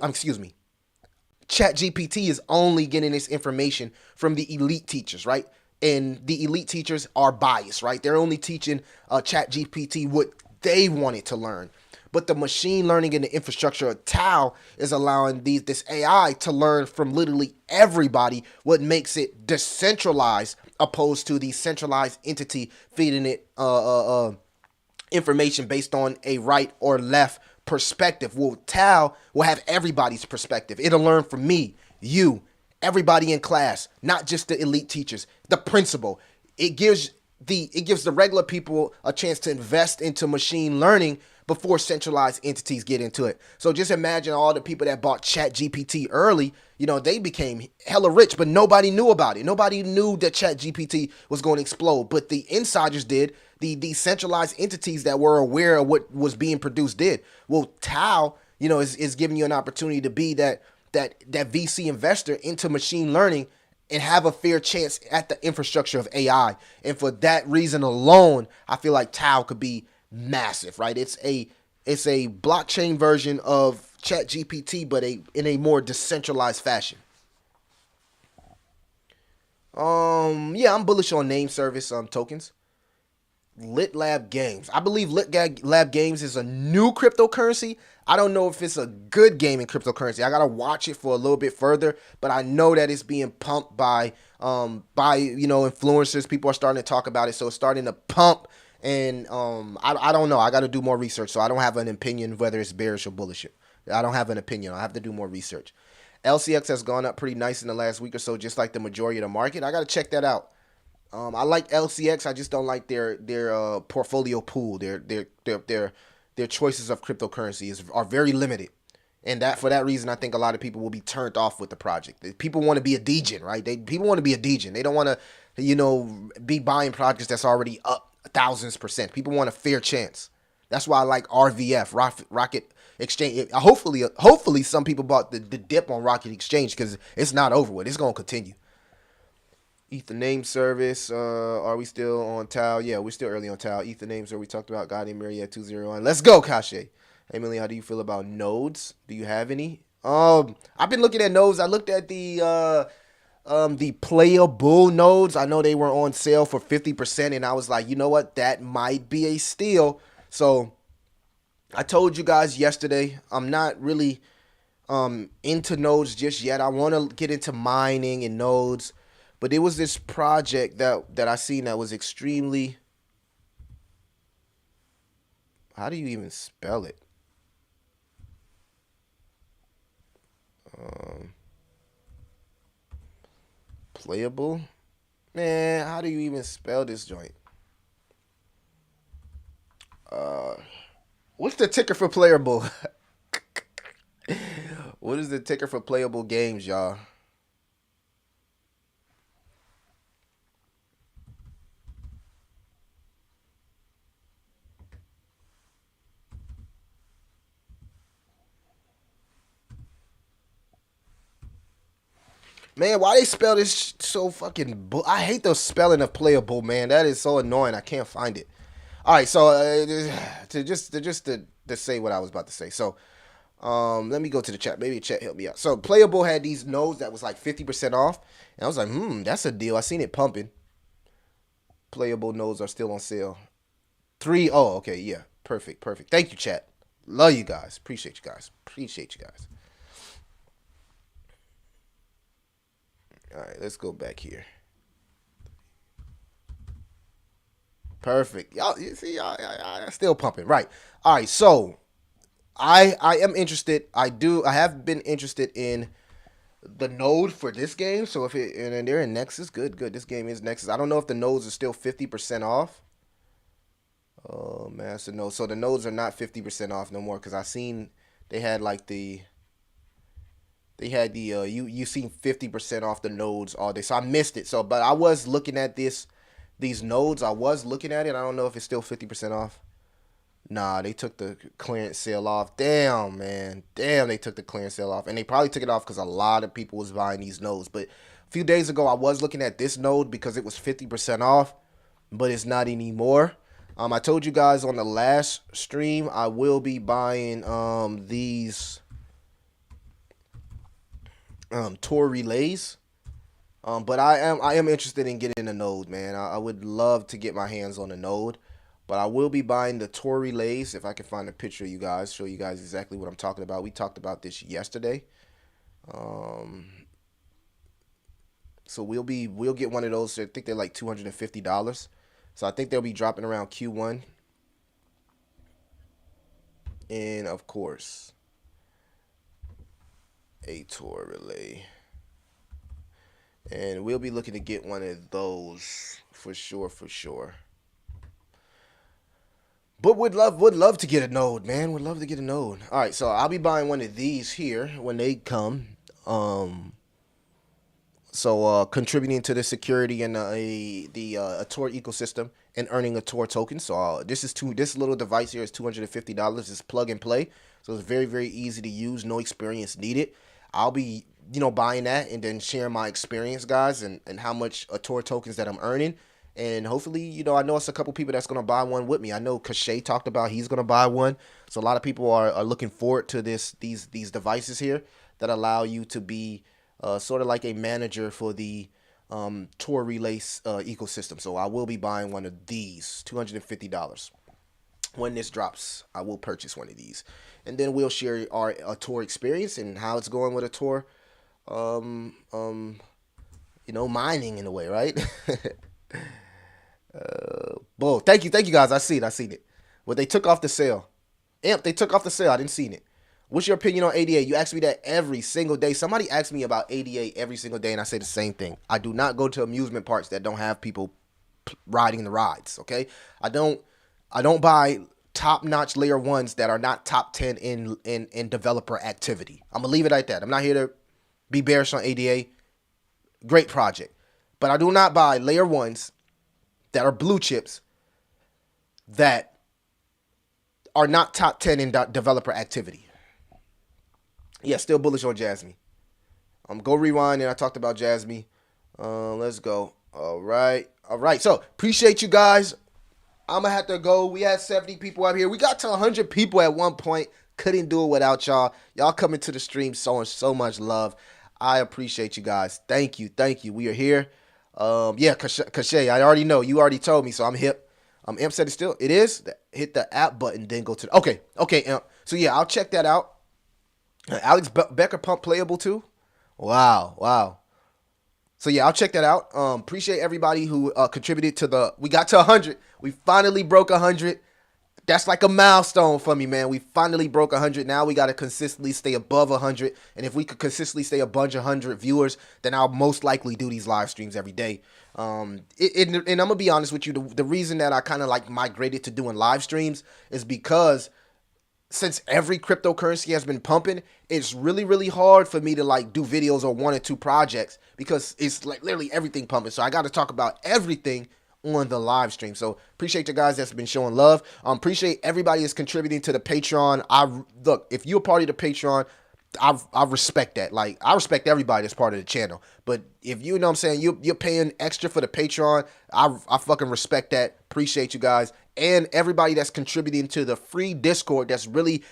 Chat GPT is only getting its information from the elite teachers, right? And the elite teachers are biased, right? They're only teaching Chat GPT what they wanted to learn. But the machine learning and the infrastructure of Tau is allowing this AI to learn from literally everybody, what makes it decentralized opposed to the centralized entity feeding it information based on a right or left perspective. Well, Tau will have everybody's perspective. It'll learn from me, you, everybody in class, not just the elite teachers, the principal. It gives the regular people a chance to invest into machine learning before centralized entities get into it. So just imagine all the people that bought Chat GPT early, they became hella rich, but nobody knew about it. Nobody knew that Chat GPT was going to explode, but the insiders did. The centralized entities that were aware of what was being produced did. Well, Tau, is giving you an opportunity to be that VC investor into machine learning and have a fair chance at the infrastructure of AI. And for that reason alone, I feel like Tau could be massive, right? It's a blockchain version of ChatGPT, but in a more decentralized fashion. Yeah, I'm bullish on name service tokens. Lit Lab Games. I believe Lab Games is a new cryptocurrency. I don't know if it's a good game in cryptocurrency. I gotta watch it for a little bit further, but I know that it's being pumped by influencers. People are starting to talk about it, so it's starting to pump. And I don't know. I got to do more research, so I don't have an opinion whether it's bearish or bullish. I don't have an opinion. I have to do more research. LCX has gone up pretty nice in the last week or so, just like the majority of the market. I got to check that out. I like LCX. I just don't like their portfolio pool. Their choices of cryptocurrency are very limited, and for that reason, I think a lot of people will be turned off with the project. People want to be a degen, right? People want to be a degen. They don't want to, be buying projects that's already up 1,000%. People want a fair chance. That's why I like RVF, Rocket Exchange. Hopefully, some people bought the dip on Rocket Exchange because it's not over with. It's gonna continue. Ether name service. Are we still on Tau? Yeah, we're still early on Tau. Ether name service we talked about. Guardian Myriad 201. Let's go, Kashe. Hey, Millie, how do you feel about nodes? Do you have any? I've been looking at nodes. I looked at the playable nodes. I know they were on sale for 50%, and I was like, you know what? That might be a steal. So I told you guys yesterday, I'm not really into nodes just yet. I want to get into mining and nodes. But there was this project that I seen that was extremely, how do you even spell it? Playable? Man, how do you even spell this joint? What's the ticker for playable? What is the ticker for playable games, y'all? Man, why they spell this so fucking I hate the spelling of playable, man. That is so annoying. I can't find it. All right, so to say what I was about to say. So, let me go to the chat. Maybe the chat help me out. So, playable had these nodes that was like 50% off, and I was like, that's a deal. I seen it pumping. playable nodes are still on sale. 3. Oh, okay, yeah, perfect. Thank you, chat. Love you guys. Appreciate you guys. All right, let's go back here. Perfect. Y'all, you see, y'all still pumping. Right. All right, so I am interested. I have been interested in the node for this game. So if it and they're in Nexus, good. This game is Nexus. I don't know if the nodes are still 50% off. Oh, master node. So the nodes are not 50% off no more because I seen they had like you seen 50% off the nodes all day. So I missed it. So but I was looking at these nodes. I was looking at it. I don't know if it's still 50% off. Nah, they took the clearance sale off. Damn, man. Damn, they took the clearance sale off. And they probably took it off because a lot of people was buying these nodes. But a few days ago, I was looking at this node because it was 50% off, but it's not anymore. I told you guys on the last stream, I will be buying these Tor relays. But I am interested in getting a node, man. I would love to get my hands on a node. But I will be buying the Tor relays if I can find a picture of you guys, show you guys exactly what I'm talking about. We talked about this yesterday. So we'll get one of those. I think they're like $250. So I think they'll be dropping around Q1. And of course, Ator relay. And we'll be looking to get one of those for sure. But would love to get a node, man. Would love to get a node. All right, so I'll be buying one of these here when they come. Contributing to the security and the Ator ecosystem and earning Ator tokens. So this little device here is $250. It's plug and play, so it's very easy to use. No experience needed. I'll be buying that and then sharing my experience, guys, and how much Ator tokens that I'm earning. And hopefully, I know it's a couple people that's going to buy one with me. I know Kaspa talked about he's going to buy one. So a lot of people are looking forward to these devices here that allow you to be sort of like a manager for the Tor relay ecosystem. So I will be buying one of these, $250. When this drops, I will purchase one of these. And then we'll share our Ator experience and how it's going with Ator, mining in a way, right? Thank you guys. I seen it. Well, they took off the sale. They took off the sale. I didn't see it. What's your opinion on ADA? You ask me that every single day. Somebody asks me about ADA every single day, and I say the same thing. I do not go to amusement parks that don't have people riding the rides. Okay, I don't buy top-notch layer ones that are not top 10 in developer activity. I'm gonna leave it like that. I'm not here to be bearish on ADA. Great project, but I do not buy layer ones that are blue chips that are not top 10 in developer activity. Yeah, still bullish on Jasmy. Go rewind, and I talked about Jasmy. Let's go. All right. So, appreciate you guys. I'm going to have to go. We had 70 people out here. We got to 100 people at one point. Couldn't do it without y'all. Y'all coming to the stream showing so much love. I appreciate you guys. Thank you. We are here. Kasha, I already know. You already told me, so I'm hip. Imp said it is. Hit the app button, then go to okay, Imp. So yeah, I'll check that out. Alex Becker pump playable too. Wow. So yeah, I'll check that out. Appreciate everybody who contributed to we got to 100. We finally broke 100. That's like a milestone for me, man. We finally broke 100. Now we got to consistently stay above 100. And if we could consistently stay above 100 viewers, then I'll most likely do these live streams every day. And I'm going to be honest with you. The reason that I kind of like migrated to doing live streams is because since every cryptocurrency has been pumping, it's really hard for me to like do videos on one or two projects because it's like literally everything pumping. So I got to talk about everything on the live stream. So appreciate you guys that's been showing love. Appreciate everybody that's contributing to the Patreon. Look, if you're a part of the Patreon, I respect that. Like, I respect everybody that's part of the channel. But if you know what I'm saying, you're paying extra for the Patreon, I fucking respect that. Appreciate you guys. And everybody that's contributing to the free Discord that's really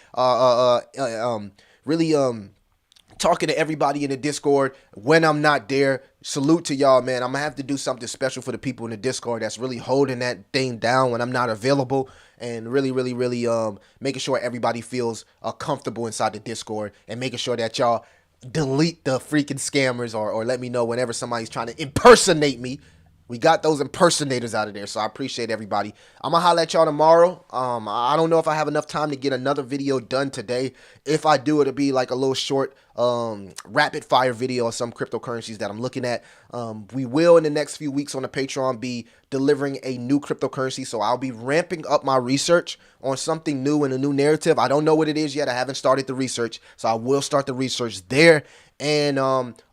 talking to everybody in the Discord when I'm not there. Salute to y'all, man. I'm gonna have to do something special for the people in the Discord that's really holding that thing down when I'm not available, and really making sure everybody feels comfortable inside the Discord, and making sure that y'all delete the freaking scammers, or let me know whenever somebody's trying to impersonate me. We got those impersonators out of there, so I appreciate everybody. I'm going to holler at y'all tomorrow. I don't know if I have enough time to get another video done today. If I do, it'll be like a little short rapid-fire video of some cryptocurrencies that I'm looking at. We will, in the next few weeks on the Patreon, be delivering a new cryptocurrency, so I'll be ramping up my research on something new and a new narrative. I don't know what it is yet. I haven't started the research, so I will start the research there. And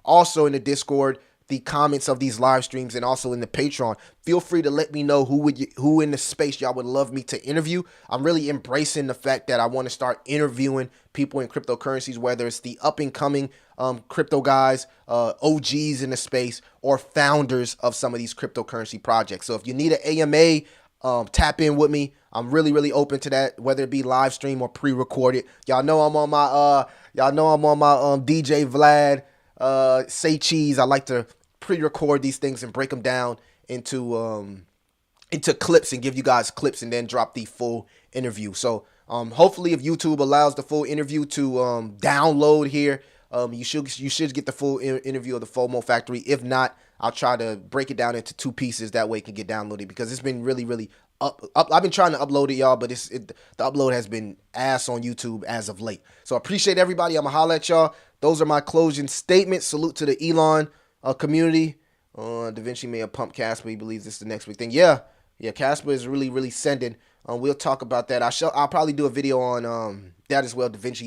also in the Discord, the comments of these live streams, and also in the Patreon, feel free to let me know who in the space y'all would love me to interview. I'm really embracing the fact that I want to start interviewing people in cryptocurrencies, whether it's the up and coming crypto guys, OGs in the space, or founders of some of these cryptocurrency projects. So if you need an AMA, tap in with me. I'm really open to that, whether it be live stream or pre-recorded. Y'all know I'm on my DJ Vlad Say Cheese. I like to pre-record these things and break them down into clips, and give you guys clips, and then drop the full interview. So hopefully, if YouTube allows the full interview to download here, you should get the full interview of the FOMO Factory. If not, I'll try to break it down into 2 pieces. That way it can get downloaded, because it's been really up. I've been trying to upload it, y'all, but the upload has been ass on YouTube as of late. So I appreciate everybody. I'm gonna holler at y'all. Those are my closing statements. Salute to the Elon community. Da Vinci may have pumped Casper. He believes this is the next big thing. Yeah, Casper is really sending. We'll talk about that. I'll probably do a video on that as well. Da Vinci